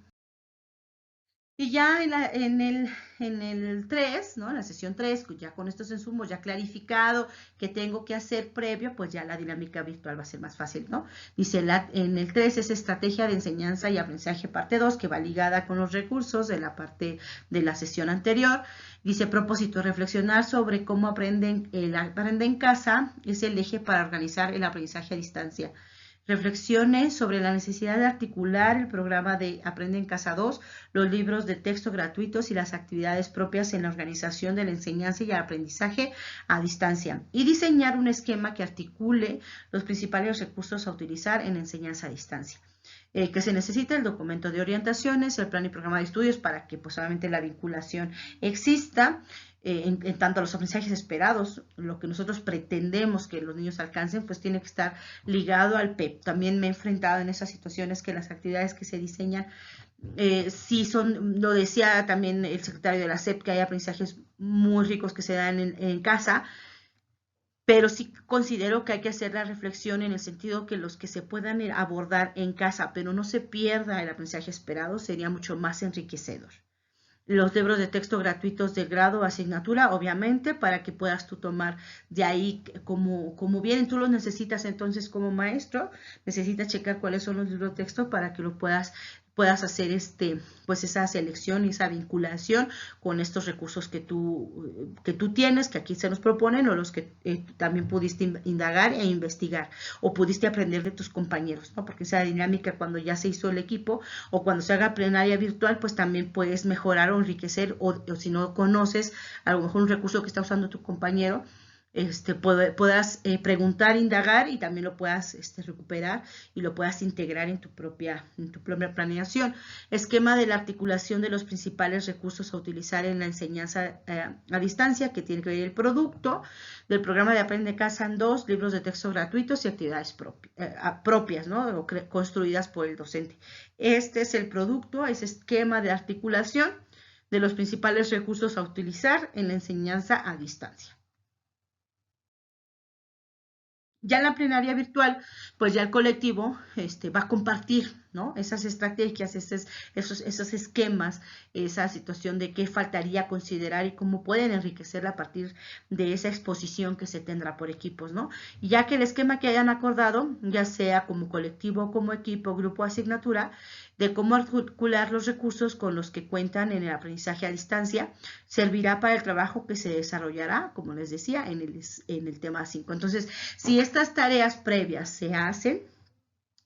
Y ya en el 3, ¿no? En la sesión 3, ya con estos insumos ya clarificado que tengo que hacer previo, pues ya la dinámica virtual va a ser más fácil, ¿no? Dice, en el 3 es estrategia de enseñanza y aprendizaje parte 2, que va ligada con los recursos de la parte de la sesión anterior. Dice, propósito, reflexionar sobre cómo aprende en casa, es el eje para organizar el aprendizaje a distancia. Reflexiones sobre la necesidad de articular el programa de Aprende en Casa 2, los libros de texto gratuitos y las actividades propias en la organización de la enseñanza y el aprendizaje a distancia. Y diseñar un esquema que articule los principales recursos a utilizar en la enseñanza a distancia. Que se necesita el documento de orientaciones, el plan y programa de estudios para que pues obviamente la vinculación exista. En tanto a los aprendizajes esperados, lo que nosotros pretendemos que los niños alcancen, pues tiene que estar ligado al PEP. También me he enfrentado en esas situaciones que las actividades que se diseñan, sí son, lo decía también el secretario de la SEP, que hay aprendizajes muy ricos que se dan en casa, pero sí considero que hay que hacer la reflexión en el sentido que los que se puedan abordar en casa, pero no se pierda el aprendizaje esperado, sería mucho más enriquecedor. Los libros de texto gratuitos de grado o asignatura, obviamente, para que puedas tú tomar de ahí como vienen. Tú los necesitas entonces como maestro, necesitas checar cuáles son los libros de texto para que lo puedas puedas hacer pues esa selección y esa vinculación con estos recursos que tú tienes, que aquí se nos proponen, o los que también pudiste indagar e investigar, o pudiste aprender de tus compañeros, ¿no? Porque esa dinámica, cuando ya se hizo el equipo, o cuando se haga plenaria virtual, pues también puedes mejorar o enriquecer, o si no conoces a lo mejor un recurso que está usando tu compañero, puedas preguntar, indagar, y también lo puedas recuperar y lo puedas integrar en tu propia planeación. Esquema de la articulación de los principales recursos a utilizar en la enseñanza a distancia, que tiene que ver el producto del programa de Aprende Casa en 2, libros de texto gratuitos y actividades propias, ¿no? O construidas por el docente. Este es el producto, ese esquema de articulación de los principales recursos a utilizar en la enseñanza a distancia. Ya en la plenaria virtual, pues ya el colectivo va a compartir, ¿no? Esas estrategias, esos esquemas, esa situación de qué faltaría considerar y cómo pueden enriquecerla a partir de esa exposición que se tendrá por equipos, ¿no? Y ya que el esquema que hayan acordado, ya sea como colectivo, como equipo, grupo, asignatura, de cómo articular los recursos con los que cuentan en el aprendizaje a distancia, servirá para el trabajo que se desarrollará, como les decía, en el tema 5. Entonces, si estas tareas previas se hacen,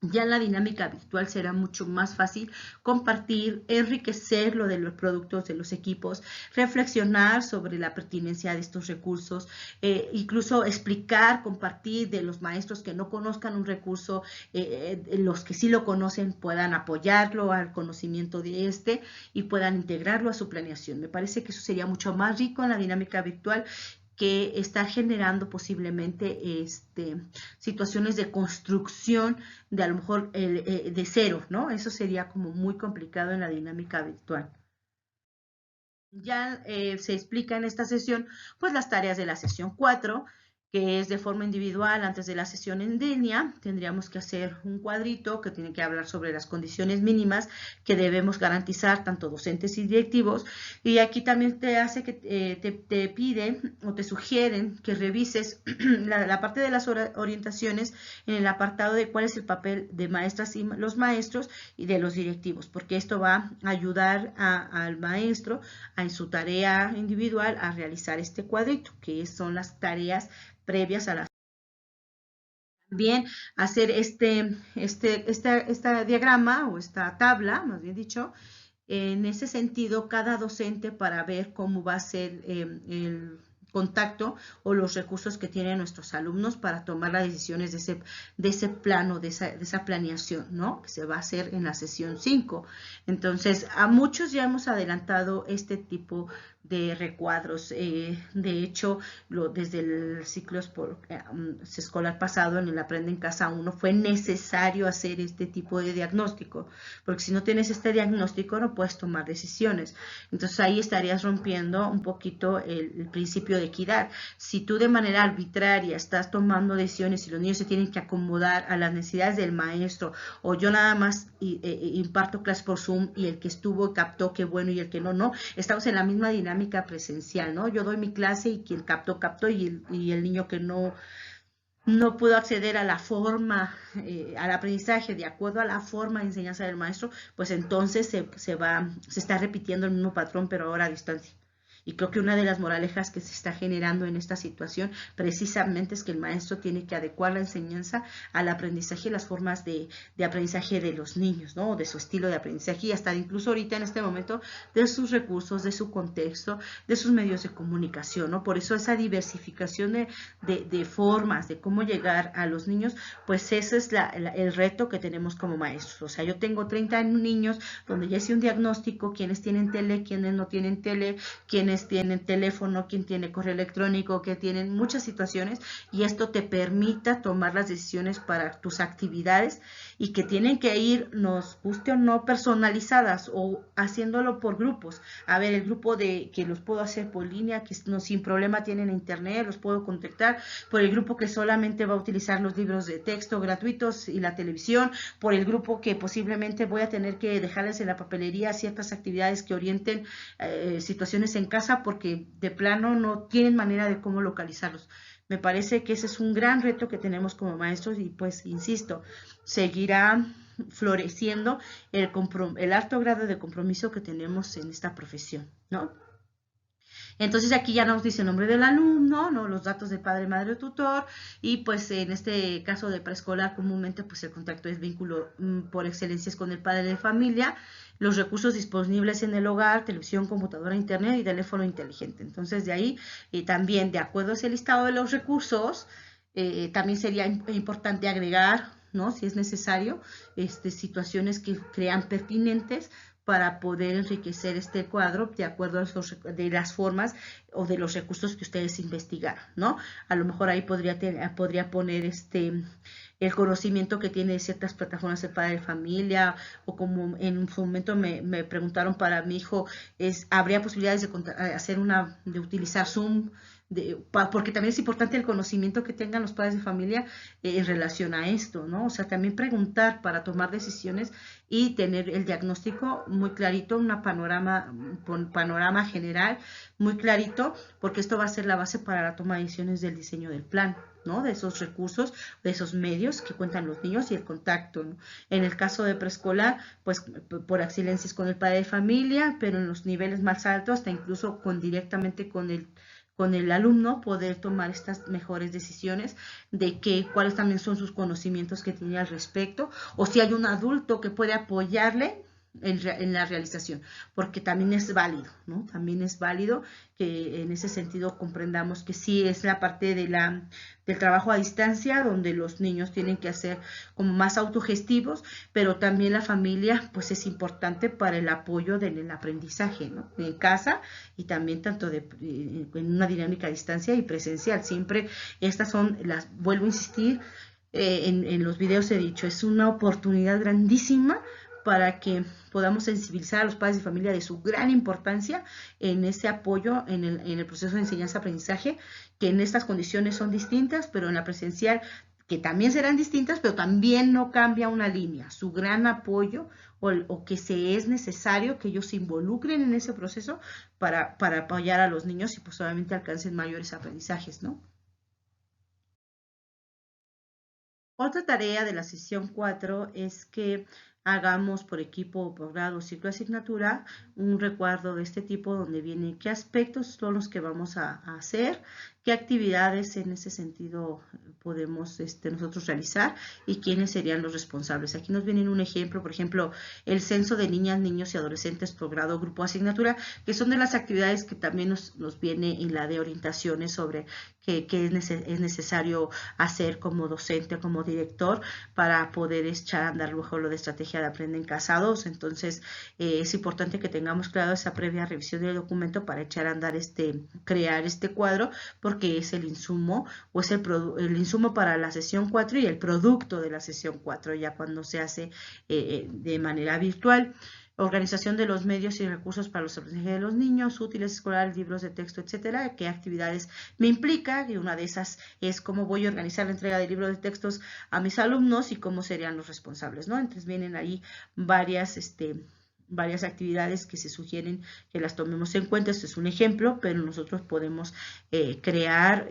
ya en la dinámica virtual será mucho más fácil compartir, enriquecer lo de los productos de los equipos, reflexionar sobre la pertinencia de estos recursos, incluso explicar, compartir de los maestros que no conozcan un recurso, los que sí lo conocen puedan apoyarlo al conocimiento de y puedan integrarlo a su planeación. Me parece que eso sería mucho más rico en la dinámica virtual que estar generando posiblemente situaciones de construcción de a lo mejor de cero, ¿no? Eso sería como muy complicado en la dinámica virtual. Ya se explica en esta sesión, pues las tareas de la sesión 4, que es de forma individual antes de la sesión en línea. Tendríamos que hacer un cuadrito que tiene que hablar sobre las condiciones mínimas que debemos garantizar tanto docentes y directivos. Y aquí también te hace que te piden o te sugieren que revises la parte de las orientaciones en el apartado de cuál es el papel de maestras y los maestros y de los directivos, porque esto va a ayudar al maestro en su tarea individual a realizar este cuadrito, que son las tareas previas a la. También hacer este diagrama o esta tabla, más bien dicho, en ese sentido, cada docente para ver cómo va a ser el contacto o los recursos que tienen nuestros alumnos para tomar las decisiones de ese plano, de esa planeación, ¿no? Que se va a hacer en la sesión 5. Entonces, a muchos ya hemos adelantado este tipo de recuadros. De hecho, desde el ciclo escolar pasado, en el Aprende en Casa 1, fue necesario hacer este tipo de diagnóstico, porque si no tienes este diagnóstico no puedes tomar decisiones. Entonces ahí estarías rompiendo un poquito el principio de equidad. Si tú de manera arbitraria estás tomando decisiones y los niños se tienen que acomodar a las necesidades del maestro, o yo nada más imparto clases por Zoom y el que estuvo captó, qué bueno, y el que no, no, estamos en la misma dinámica presencial, ¿no? Yo doy mi clase y quien captó, y el niño que no pudo acceder a la forma, al aprendizaje de acuerdo a la forma de enseñanza del maestro, pues entonces se está repitiendo el mismo patrón, pero ahora a distancia. Y creo que una de las moralejas que se está generando en esta situación precisamente es que el maestro tiene que adecuar la enseñanza al aprendizaje y las formas de aprendizaje de los niños, ¿no? De su estilo de aprendizaje y hasta incluso ahorita en este momento de sus recursos, de su contexto, de sus medios de comunicación, ¿no? Por eso esa diversificación de formas, de cómo llegar a los niños, pues ese es el reto que tenemos como maestros. O sea, yo tengo 30 niños donde ya hice un diagnóstico, quienes tienen tele, quienes no tienen tele, quienes tienen teléfono, quien tiene correo electrónico, que tienen muchas situaciones, y esto te permita tomar las decisiones para tus actividades y que tienen que ir, nos guste o no, personalizadas o haciéndolo por grupos. A ver, el grupo que los puedo hacer por línea, que no, sin problema tienen internet, los puedo contactar, por el grupo que solamente va a utilizar los libros de texto gratuitos y la televisión, por el grupo que posiblemente voy a tener que dejarles en la papelería ciertas actividades que orienten situaciones en casa, porque de plano no tienen manera de cómo localizarlos. Me parece que ese es un gran reto que tenemos como maestros y pues, insisto, seguirá floreciendo el alto grado de compromiso que tenemos en esta profesión, ¿no? Entonces aquí ya nos dice el nombre del alumno, ¿no? Los datos de padre, madre o tutor, y pues en este caso de preescolar comúnmente pues el contacto es vínculo por excelencia es con el padre de familia, los recursos disponibles en el hogar, televisión, computadora, internet y teléfono inteligente. Entonces de ahí también de acuerdo a ese listado de los recursos, también sería importante agregar, ¿no? Si es necesario, situaciones que crean pertinentes para poder enriquecer este cuadro de acuerdo a de las formas o de los recursos que ustedes investigaron, ¿no? A lo mejor ahí podría poner el conocimiento que tiene de ciertas plataformas de padre de familia, o como en su momento me preguntaron para mi hijo, ¿habría posibilidades de utilizar Zoom? Porque también es importante el conocimiento que tengan los padres de familia en relación a esto, ¿no? O sea, también preguntar para tomar decisiones y tener el diagnóstico muy clarito, un panorama general muy clarito, porque esto va a ser la base para la toma de decisiones del diseño del plan, ¿no? De esos recursos, de esos medios que cuentan los niños y el contacto, ¿no? En el caso de preescolar, pues por excelencia es con el padre de familia, pero en los niveles más altos, hasta incluso directamente con el alumno, poder tomar estas mejores decisiones de cuáles también son sus conocimientos que tiene al respecto, o si hay un adulto que puede apoyarle en la realización, porque también es válido, ¿no? También es válido que en ese sentido comprendamos que sí es la parte del trabajo a distancia, donde los niños tienen que hacer como más autogestivos, pero también la familia pues es importante para el apoyo del aprendizaje, ¿no? En casa y también tanto en una dinámica a distancia y presencial. Siempre estas son vuelvo a insistir, en los videos he dicho, es una oportunidad grandísima para que podamos sensibilizar a los padres de familia de su gran importancia en ese apoyo en el proceso de enseñanza-aprendizaje, que en estas condiciones son distintas, pero en la presencial, que también serán distintas, pero también no cambia una línea. Su gran apoyo o que es necesario que ellos se involucren en ese proceso para apoyar a los niños y pues obviamente alcancen mayores aprendizajes, ¿no? Otra tarea de la sesión 4 es que hagamos por equipo, por grado, ciclo de asignatura, un recuadro de este tipo donde viene qué aspectos son los que vamos a hacer, qué actividades en ese sentido podemos nosotros realizar y quiénes serían los responsables. Aquí nos viene un ejemplo, por ejemplo, el censo de niñas, niños y adolescentes por grado, grupo, asignatura, que son de las actividades que también nos viene en la de orientaciones sobre qué es necesario hacer como docente o como director para poder echar a andar luego lo de estrategia de Aprende en Casa 2. Entonces, es importante que tengamos claro esa previa revisión del documento para echar a andar crear este cuadro, porque es el insumo o es el insumo para la sesión 4 y el producto de la sesión 4 ya cuando se hace de manera virtual. Organización de los medios y recursos para los aprendizajes de los niños, útiles escolares, libros de texto, etcétera, qué actividades me implica, y una de esas es cómo voy a organizar la entrega de libros de textos a mis alumnos y cómo serían los responsables, ¿no? Entonces vienen ahí varias actividades que se sugieren que las tomemos en cuenta. Esto es un ejemplo, pero nosotros podemos crear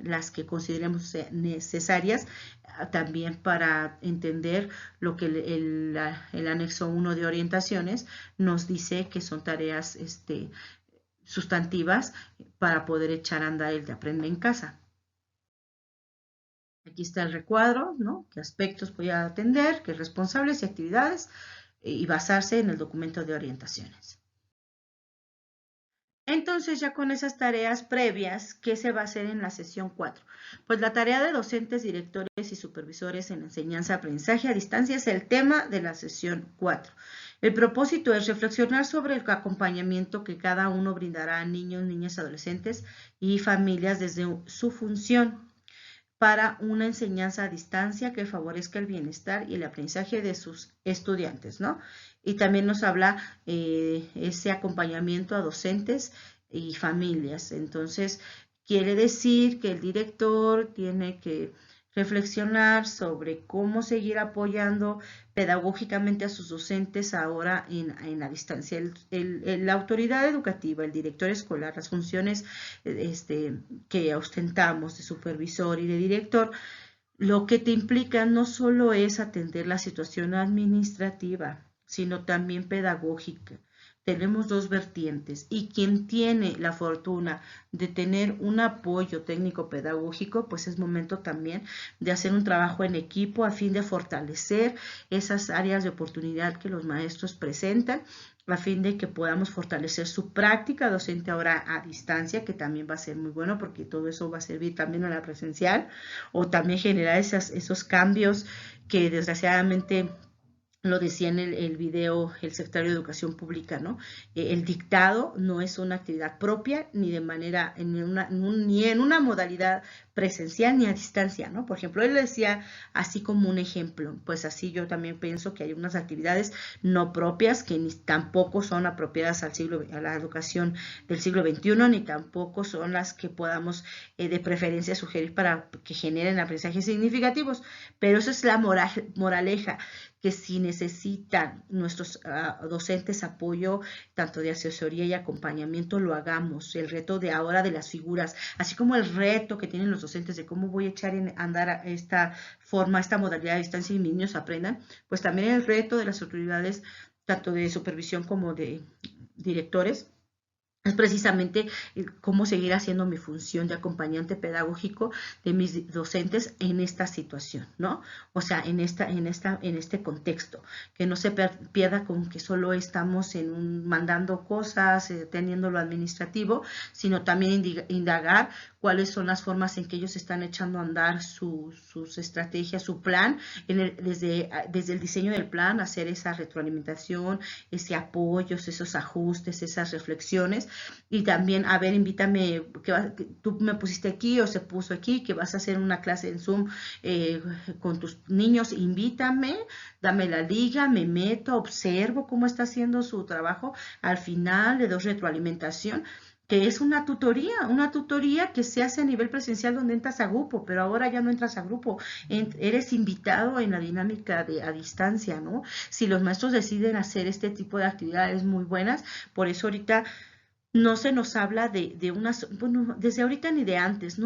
las que consideremos necesarias también para entender lo que el anexo 1 de orientaciones nos dice que son tareas sustantivas para poder echar a andar el de Aprende en Casa. Aquí está el recuadro, ¿no? ¿Qué aspectos voy a atender? ¿Qué responsables y actividades? Y basarse en el documento de orientaciones. Entonces, ya con esas tareas previas, ¿qué se va a hacer en la sesión 4? Pues la tarea de docentes, directores y supervisores en enseñanza-aprendizaje a distancia es el tema de la sesión 4. El propósito es reflexionar sobre el acompañamiento que cada uno brindará a niños, niñas, adolescentes y familias desde su función para una enseñanza a distancia que favorezca el bienestar y el aprendizaje de sus estudiantes, ¿no? Y también nos habla ese acompañamiento a docentes y familias. Entonces, quiere decir que el director tiene que reflexionar sobre cómo seguir apoyando pedagógicamente a sus docentes ahora en la distancia. La autoridad educativa, el director escolar, las funciones que ostentamos de supervisor y de director, Lo que te implica no solo es atender la situación administrativa, sino también pedagógica. Tenemos dos vertientes y quien tiene la fortuna de tener un apoyo técnico pedagógico, pues es momento también de hacer un trabajo en equipo a fin de fortalecer esas áreas de oportunidad que los maestros presentan, a fin de que podamos fortalecer su práctica docente ahora a distancia, que también va a ser muy bueno porque todo eso va a servir también a la presencial, o también generar esos cambios que desgraciadamente lo decía en el video el secretario de Educación Pública, ¿no? El dictado no es una actividad propia ni de manera, ni en una modalidad presencial ni a distancia, ¿no? Por ejemplo, él decía así como un ejemplo, pues así yo también pienso que hay unas actividades no propias que ni tampoco son apropiadas a la educación del siglo XXI, ni tampoco son las que podamos de preferencia sugerir para que generen aprendizajes significativos, pero eso es la moraleja, que si necesitan nuestros docentes apoyo, tanto de asesoría y acompañamiento, lo hagamos. El reto de ahora de las figuras, así como el reto que tienen los docentes de cómo voy a echar en andar esta forma, esta modalidad de distancia y mis niños aprendan, pues también el reto de las autoridades, tanto de supervisión como de directores, es precisamente cómo seguir haciendo mi función de acompañante pedagógico de mis docentes en esta situación, ¿no? O sea, en este contexto, que no se pierda con que solo estamos mandando cosas, teniendo lo administrativo, sino también indagar cuáles son las formas en que ellos están echando a andar sus estrategias, su plan, desde el diseño del plan, hacer esa retroalimentación, ese apoyo, esos ajustes, esas reflexiones, y también, a ver, invítame, que tú me pusiste aquí o se puso aquí, que vas a hacer una clase en Zoom con tus niños, invítame, dame la liga, me meto, observo cómo está haciendo su trabajo, al final le doy retroalimentación, que es una tutoría que se hace a nivel presencial donde entras a grupo, pero ahora ya no entras a grupo, eres invitado en la dinámica a distancia, ¿no? Si los maestros deciden hacer este tipo de actividades muy buenas, por eso ahorita no se nos habla de unas, bueno, desde ahorita ni de antes,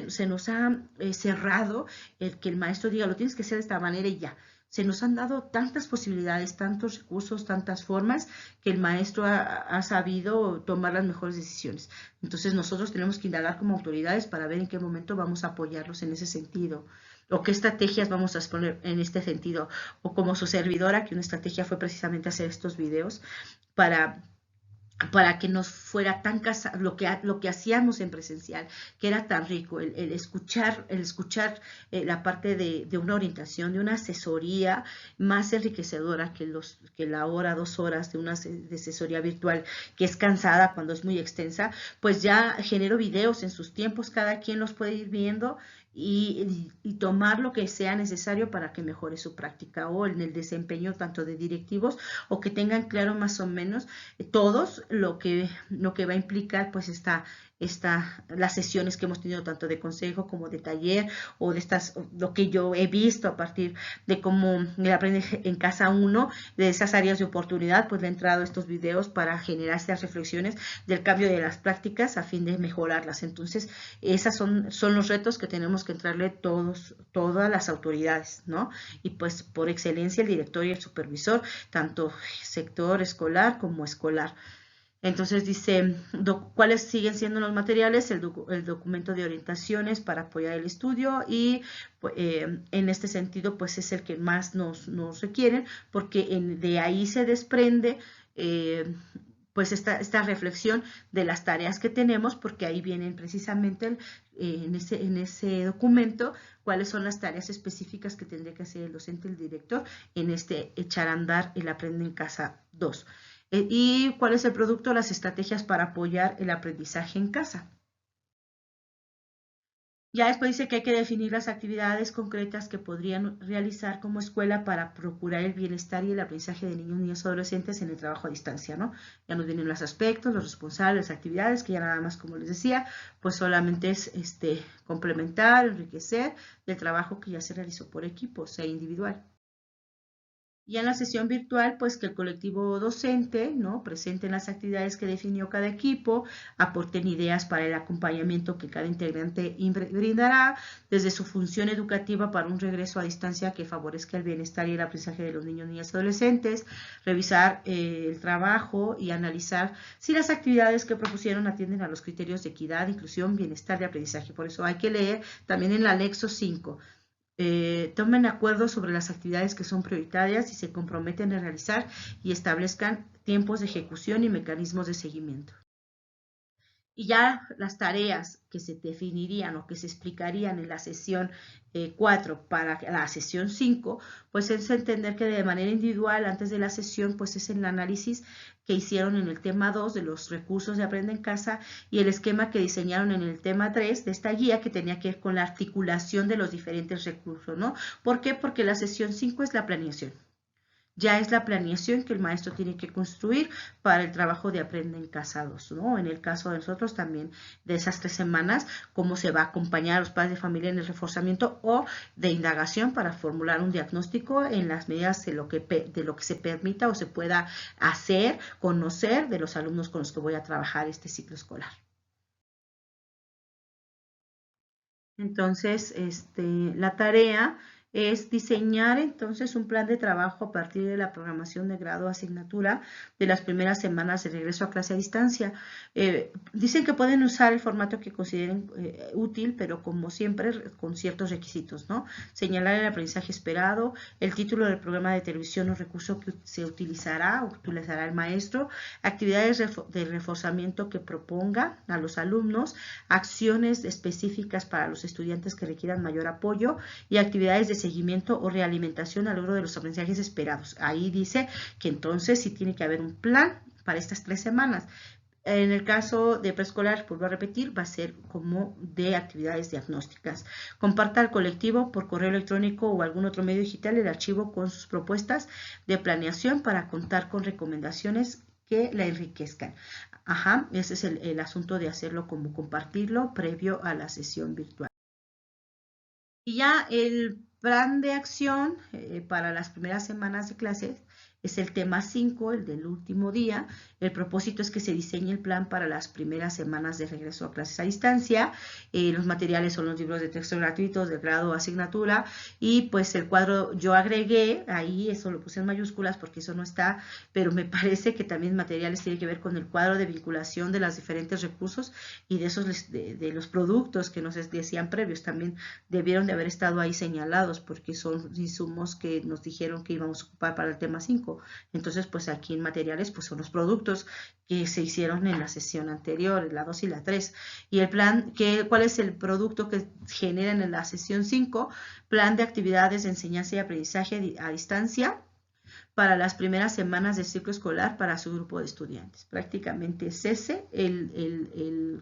se nos ha cerrado el que el maestro diga, lo tienes que hacer de esta manera y ya. Se nos han dado tantas posibilidades, tantos recursos, tantas formas, que el maestro ha sabido tomar las mejores decisiones. Entonces nosotros tenemos que indagar como autoridades para ver en qué momento vamos a apoyarlos en ese sentido, o qué estrategias vamos a exponer en este sentido, o como su servidora, que una estrategia fue precisamente hacer estos videos para que nos fuera tan lo que hacíamos en presencial, que era tan rico, el escuchar la parte de una orientación, de una asesoría más enriquecedora que la hora, 2 horas de una de asesoría virtual, que es cansada cuando es muy extensa, pues ya genero videos en sus tiempos, cada quien los puede ir viendo y tomar lo que sea necesario para que mejore su práctica o en el desempeño tanto de directivos, o que tengan claro más o menos todos lo que va a implicar pues las sesiones que hemos tenido tanto de consejo como de taller, o de lo que yo he visto a partir de cómo me aprende en casa uno, de esas áreas de oportunidad, pues le he entrado a estos videos para generar estas reflexiones del cambio de las prácticas a fin de mejorarlas. Entonces, esos son los retos que tenemos que entrarle todas las autoridades, ¿no? Y pues por excelencia el director y el supervisor, tanto sector escolar como escolar. Entonces dice, ¿cuáles siguen siendo los materiales? El documento de orientaciones para apoyar el estudio, y en este sentido pues es el que más nos requieren, porque de ahí se desprende pues esta reflexión de las tareas que tenemos, porque ahí vienen precisamente en ese documento cuáles son las tareas específicas que tendría que hacer el docente, el director, en echar a andar el Aprende en Casa 2. ¿Y cuál es el producto? Las estrategias para apoyar el aprendizaje en casa. Ya después dice que hay que definir las actividades concretas que podrían realizar como escuela para procurar el bienestar y el aprendizaje de niños, niñas y adolescentes en el trabajo a distancia, ¿no? Ya nos vienen los aspectos, los responsables, las actividades, que ya nada más, como les decía, pues solamente es complementar, enriquecer del trabajo que ya se realizó por equipo, o sea, individual. Y en la sesión virtual, pues que el colectivo docente, ¿no? Presenten las actividades que definió cada equipo, aporten ideas para el acompañamiento que cada integrante brindará, desde su función educativa para un regreso a distancia que favorezca el bienestar y el aprendizaje de los niños, niñas y adolescentes, revisar el trabajo y analizar si las actividades que propusieron atienden a los criterios de equidad, inclusión, bienestar y aprendizaje. Por eso hay que leer también en el anexo 5. Tomen acuerdos sobre las actividades que son prioritarias y se comprometen a realizar y establezcan tiempos de ejecución y mecanismos de seguimiento. Y ya las tareas que se definirían o que se explicarían en la sesión 4 para la sesión 5, pues es entender que de manera individual antes de la sesión, pues es el análisis que hicieron en el tema 2 de los recursos de Aprende en Casa y el esquema que diseñaron en el tema 3 de esta guía que tenía que ver con la articulación de los diferentes recursos, ¿no? ¿Por qué? Porque la sesión 5 es la planeación. Ya es la planeación que el maestro tiene que construir para el trabajo de Aprende en Casa 2, ¿no? En el caso de nosotros también de esas 3 semanas, cómo se va a acompañar a los padres de familia en el reforzamiento o de indagación para formular un diagnóstico en las medidas de lo que se permita o se pueda hacer, conocer de los alumnos con los que voy a trabajar este ciclo escolar. Entonces, la tarea es diseñar entonces un plan de trabajo a partir de la programación de grado asignatura de las primeras semanas de regreso a clase a distancia. Dicen que pueden usar el formato que consideren útil, pero como siempre con ciertos requisitos, ¿no? Señalar el aprendizaje esperado, el título del programa de televisión o recurso que se utilizará el maestro, actividades de reforzamiento que proponga a los alumnos, acciones específicas para los estudiantes que requieran mayor apoyo y actividades de seguimiento o realimentación al logro de los aprendizajes esperados. Ahí dice que entonces sí tiene que haber un plan para estas 3 semanas. En el caso de preescolar, vuelvo a repetir, va a ser como de actividades diagnósticas. Comparta al colectivo por correo electrónico o algún otro medio digital el archivo con sus propuestas de planeación para contar con recomendaciones que la enriquezcan. Ajá, ese es el asunto de hacerlo como compartirlo previo a la sesión virtual. Y ya el plan de acción para las primeras semanas de clases es el tema 5, el del último día. El propósito es que se diseñe el plan para las primeras semanas de regreso a clases a distancia. Los materiales son los libros de texto gratuitos del grado o asignatura y pues el cuadro yo agregué ahí, eso lo puse en mayúsculas porque eso no está, pero me parece que también materiales tiene que ver con el cuadro de vinculación de los diferentes recursos y de esos de los productos que nos decían previos también debieron de haber estado ahí señalados porque son insumos que nos dijeron que íbamos a ocupar para el tema 5. Entonces, pues aquí en materiales, pues son los productos que se hicieron en la sesión anterior, la 2 y la 3. Y el plan, ¿cuál es el producto que generan en la sesión 5? Plan de actividades de enseñanza y aprendizaje a distancia para las primeras semanas del ciclo escolar para su grupo de estudiantes. Prácticamente es ese el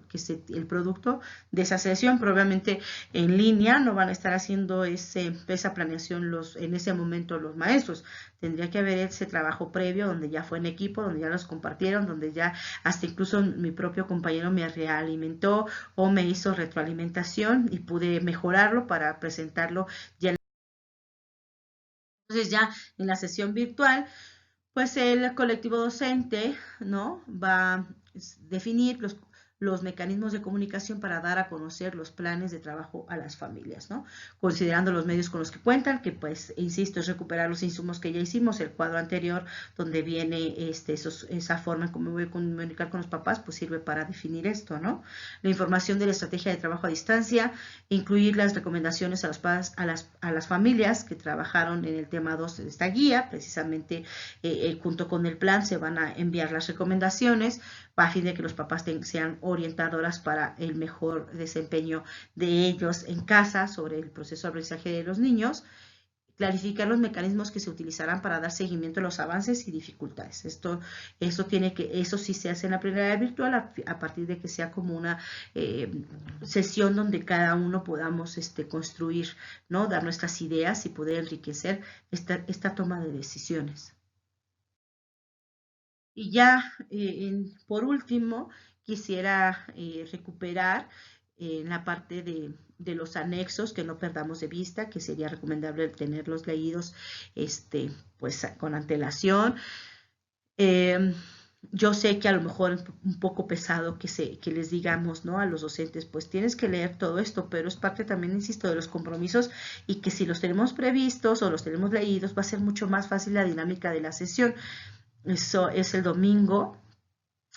producto de esa sesión, probablemente en línea, no van a estar haciendo esa planeación en ese momento los maestros. Tendría que haber ese trabajo previo donde ya fue en equipo, donde ya los compartieron, donde ya hasta incluso mi propio compañero me realimentó o me hizo retroalimentación y pude mejorarlo para presentarlo ya. Entonces ya en la sesión virtual, pues el colectivo docente, ¿no? Va a definir los mecanismos de comunicación para dar a conocer los planes de trabajo a las familias, ¿no? Considerando los medios con los que cuentan, que pues, insisto, es recuperar los insumos que ya hicimos, el cuadro anterior, donde viene esa forma en cómo me voy a comunicar con los papás, pues sirve para definir esto, ¿no? La información de la estrategia de trabajo a distancia, incluir las recomendaciones a las familias que trabajaron en el tema 2 de esta guía, precisamente junto con el plan se van a enviar las recomendaciones a fin de que los papás sean orientadoras para el mejor desempeño de ellos en casa sobre el proceso de aprendizaje de los niños, clarificar los mecanismos que se utilizarán para dar seguimiento a los avances y dificultades. Eso sí se hace en la primera virtual a partir de que sea como una sesión donde cada uno podamos construir, ¿no? Dar nuestras ideas y poder enriquecer esta toma de decisiones. Y ya, por último, quisiera recuperar en la parte de los anexos, que no perdamos de vista, que sería recomendable tenerlos leídos pues con antelación. Yo sé que a lo mejor es un poco pesado que les digamos, ¿no?, a los docentes, pues tienes que leer todo esto, pero es parte también, insisto, de los compromisos, y que si los tenemos previstos o los tenemos leídos, va a ser mucho más fácil la dinámica de la sesión. Eso es el domingo,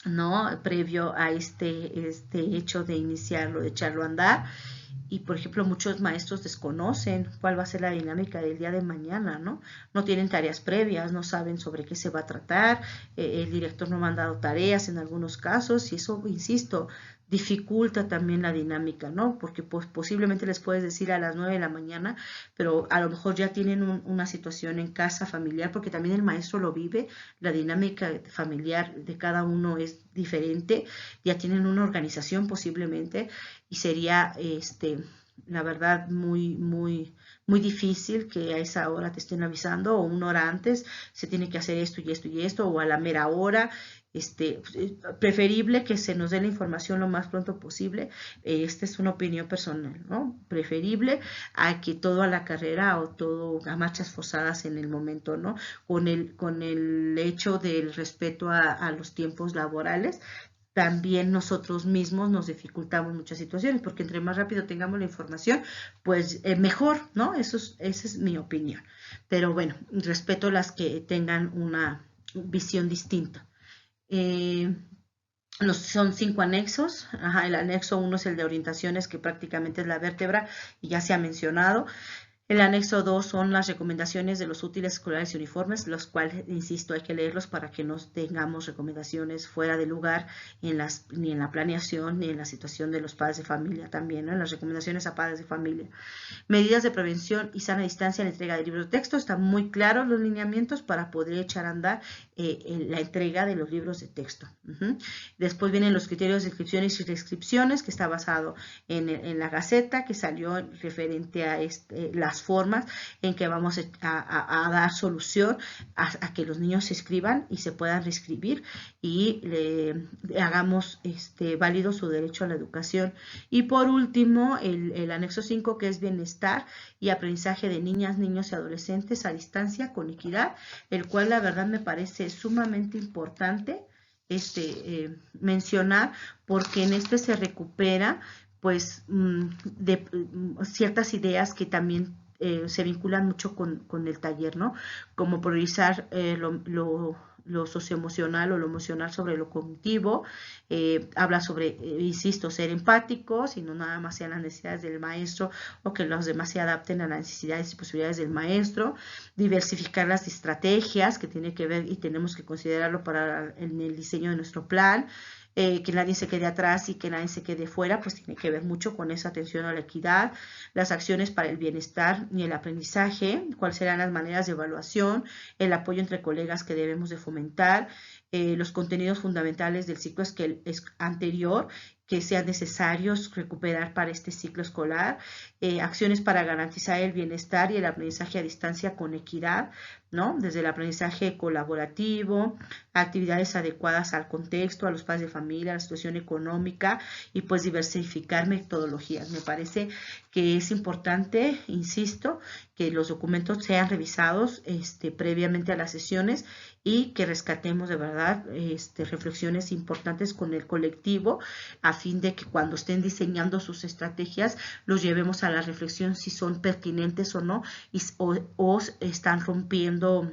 ¿no?, previo a este hecho de iniciarlo, de echarlo a andar. Y, por ejemplo, muchos maestros desconocen cuál va a ser la dinámica del día de mañana, ¿no? No tienen tareas previas, no saben sobre qué se va a tratar, el director no ha mandado tareas en algunos casos, y eso, insisto, dificulta también la dinámica, ¿no? Porque pues, posiblemente les puedes decir a las 9 de la mañana, pero a lo mejor ya tienen una situación en casa familiar, porque también el maestro lo vive, la dinámica familiar de cada uno es diferente, ya tienen una organización posiblemente, y sería, la verdad, muy difícil que a esa hora te estén avisando, o una hora antes se tiene que hacer esto y esto y esto, o a la mera hora. Preferible que se nos dé la información lo más pronto posible. Esta es una opinión personal, ¿no? Preferible a que todo a la carrera o todo a marchas forzadas en el momento, ¿no? Con el hecho del respeto a los tiempos laborales, también nosotros mismos nos dificultamos muchas situaciones, porque entre más rápido tengamos la información, pues mejor, ¿no? Esa es mi opinión. Pero bueno, respeto las que tengan una visión distinta. Son 5 anexos. El anexo 1 es el de orientaciones, que prácticamente es la vértebra y ya se ha mencionado. El anexo 2 son las recomendaciones de los útiles escolares y uniformes, los cuales, insisto, hay que leerlos para que no tengamos recomendaciones fuera de lugar ni en la planeación ni en la situación de los padres de familia también, ¿no? En las recomendaciones a padres de familia. Medidas de prevención y sana distancia en la entrega de libros de texto. Están muy claros los lineamientos para poder echar a andar la entrega de los libros de texto. Después vienen los criterios de inscripciones y reescripciones, que está basado en la Gaceta, que salió referente a las formas en que vamos a dar solución a que los niños se inscriban y se puedan reescribir, y hagamos válido su derecho a la educación. Y por último, el anexo 5, que es bienestar y aprendizaje de niñas, niños y adolescentes a distancia con equidad, el cual la verdad me parece sumamente importante mencionar, porque en se recupera pues de ciertas ideas que también se vinculan mucho con el taller, ¿no? Como priorizar lo socioemocional o lo emocional sobre lo cognitivo. Habla sobre, insisto, ser empáticos y no nada más sean las necesidades del maestro, o que los demás se adapten a las necesidades y posibilidades del maestro. Diversificar las estrategias, que tiene que ver y tenemos que considerarlo en el diseño de nuestro plan. Que nadie se quede atrás y que nadie se quede fuera, pues tiene que ver mucho con esa atención a la equidad. Las acciones para el bienestar y el aprendizaje, cuáles serán las maneras de evaluación, el apoyo entre colegas que debemos de fomentar, los contenidos fundamentales del ciclo anterior que sean necesarios recuperar para este ciclo escolar, acciones para garantizar el bienestar y el aprendizaje a distancia con equidad, ¿no? Desde el aprendizaje colaborativo, actividades adecuadas al contexto, a los padres de familia, a la situación económica, y pues diversificar metodologías. Me parece que es importante, insisto, que los documentos sean revisados previamente a las sesiones, y que rescatemos de verdad reflexiones importantes con el colectivo, a fin de que cuando estén diseñando sus estrategias los llevemos a la reflexión si son pertinentes o no, o están rompiendo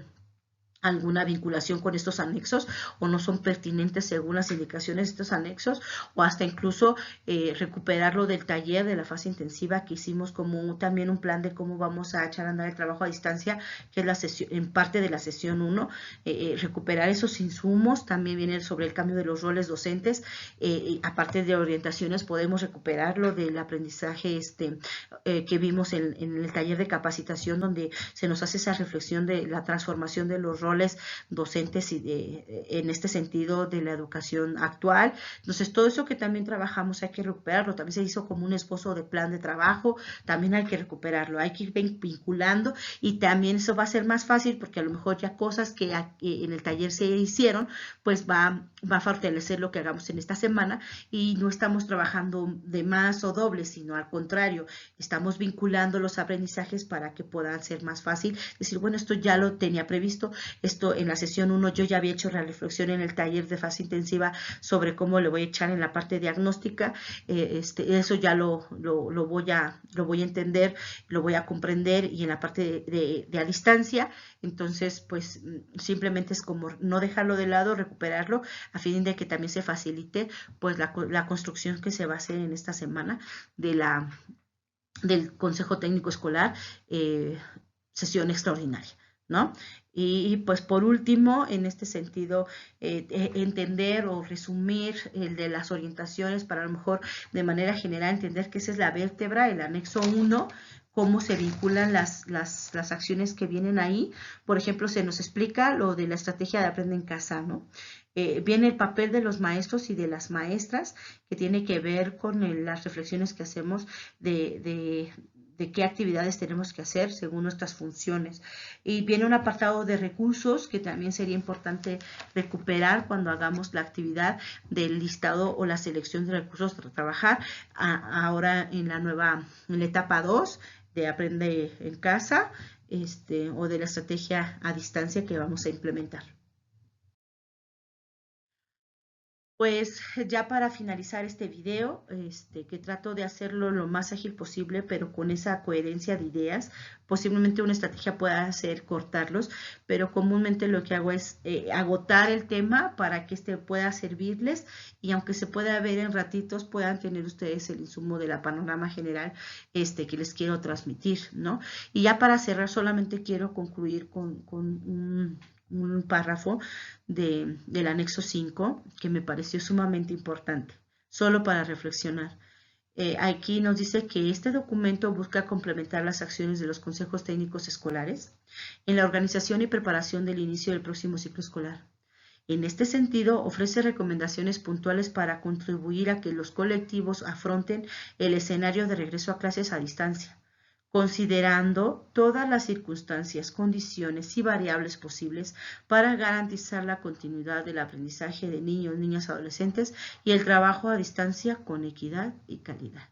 alguna vinculación con estos anexos, o no son pertinentes según las indicaciones de estos anexos, o hasta incluso recuperarlo del taller de la fase intensiva que hicimos, como también un plan de cómo vamos a echar a andar el trabajo a distancia, que es la sesión, en parte de la sesión 1, recuperar esos insumos. También viene sobre el cambio de los roles docentes, aparte de orientaciones podemos recuperar lo del aprendizaje que vimos en el taller de capacitación, donde se nos hace esa reflexión de la transformación de los roles roles docentes en este sentido de la educación actual. Entonces, todo eso que también trabajamos hay que recuperarlo. También se hizo como un esbozo de plan de trabajo, también hay que recuperarlo, hay que ir vinculando, y también eso va a ser más fácil porque a lo mejor ya cosas que en el taller se hicieron, pues va a fortalecer lo que hagamos en esta semana, y no estamos trabajando de más o doble, sino al contrario, estamos vinculando los aprendizajes para que puedan ser más fácil. Decir, bueno, esto ya lo tenía previsto, esto en la sesión 1 yo ya había hecho la reflexión en el taller de fase intensiva sobre cómo le voy a echar en la parte diagnóstica, eso ya lo voy a entender, lo voy a comprender, y en la parte de a distancia, entonces pues simplemente es como no dejarlo de lado, recuperarlo, a fin de que también se facilite pues la construcción que se va a hacer en esta semana del Consejo Técnico Escolar, sesión extraordinaria, ¿no? Y pues por último, en este sentido, entender o resumir el de las orientaciones, para a lo mejor de manera general entender que esa es la vértebra, el anexo 1, cómo se vinculan las acciones que vienen ahí. Por ejemplo, se nos explica lo de la estrategia de Aprende en Casa, ¿no? Viene el papel de los maestros y de las maestras, que tiene que ver con las reflexiones que hacemos de qué actividades tenemos que hacer según nuestras funciones. Y viene un apartado de recursos que también sería importante recuperar cuando hagamos la actividad del listado o la selección de recursos para trabajar ahora en la etapa 2 de Aprende en Casa, o de la estrategia a distancia que vamos a implementar. Pues ya para finalizar este video, que trato de hacerlo lo más ágil posible, pero con esa coherencia de ideas. Posiblemente una estrategia pueda ser cortarlos, pero comúnmente lo que hago es agotar el tema para que pueda servirles, y aunque se pueda ver en ratitos, puedan tener ustedes el insumo de la panorama general que les quiero transmitir, ¿no? Y ya para cerrar, solamente quiero concluir con un párrafo del anexo 5 que me pareció sumamente importante, solo para reflexionar. Aquí nos dice que este documento busca complementar las acciones de los consejos técnicos escolares en la organización y preparación del inicio del próximo ciclo escolar. En este sentido, ofrece recomendaciones puntuales para contribuir a que los colectivos afronten el escenario de regreso a clases a distancia, considerando todas las circunstancias, condiciones y variables posibles para garantizar la continuidad del aprendizaje de niños, niñas, adolescentes y el trabajo a distancia con equidad y calidad.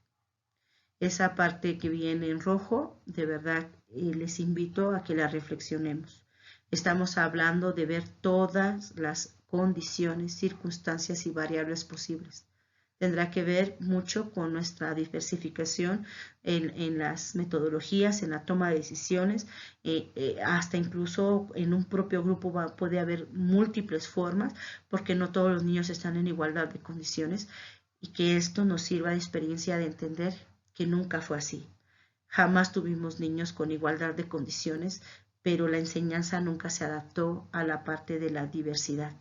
Esa parte que viene en rojo, de verdad, les invito a que la reflexionemos. Estamos hablando de ver todas las condiciones, circunstancias y variables posibles. Tendrá que ver mucho con nuestra diversificación en las metodologías, en la toma de decisiones, hasta incluso en un propio grupo puede haber múltiples formas, porque no todos los niños están en igualdad de condiciones, y que esto nos sirva de experiencia de entender que nunca fue así. Jamás tuvimos niños con igualdad de condiciones, pero la enseñanza nunca se adaptó a la parte de la diversidad.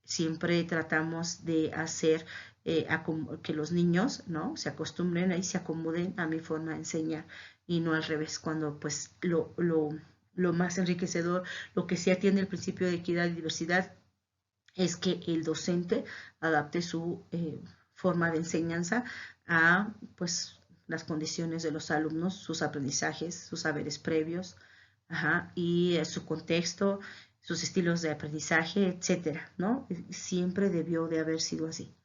Siempre tratamos de hacer que los niños, ¿no?, se acostumbren y se acomoden a mi forma de enseñar, y no al revés, cuando pues lo más enriquecedor, lo que sí atiende el principio de equidad y diversidad, es que el docente adapte su forma de enseñanza a pues las condiciones de los alumnos, sus aprendizajes, sus saberes previos, y su contexto, sus estilos de aprendizaje, etcétera, ¿no? Siempre debió de haber sido así.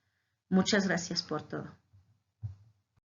Muchas gracias por todo.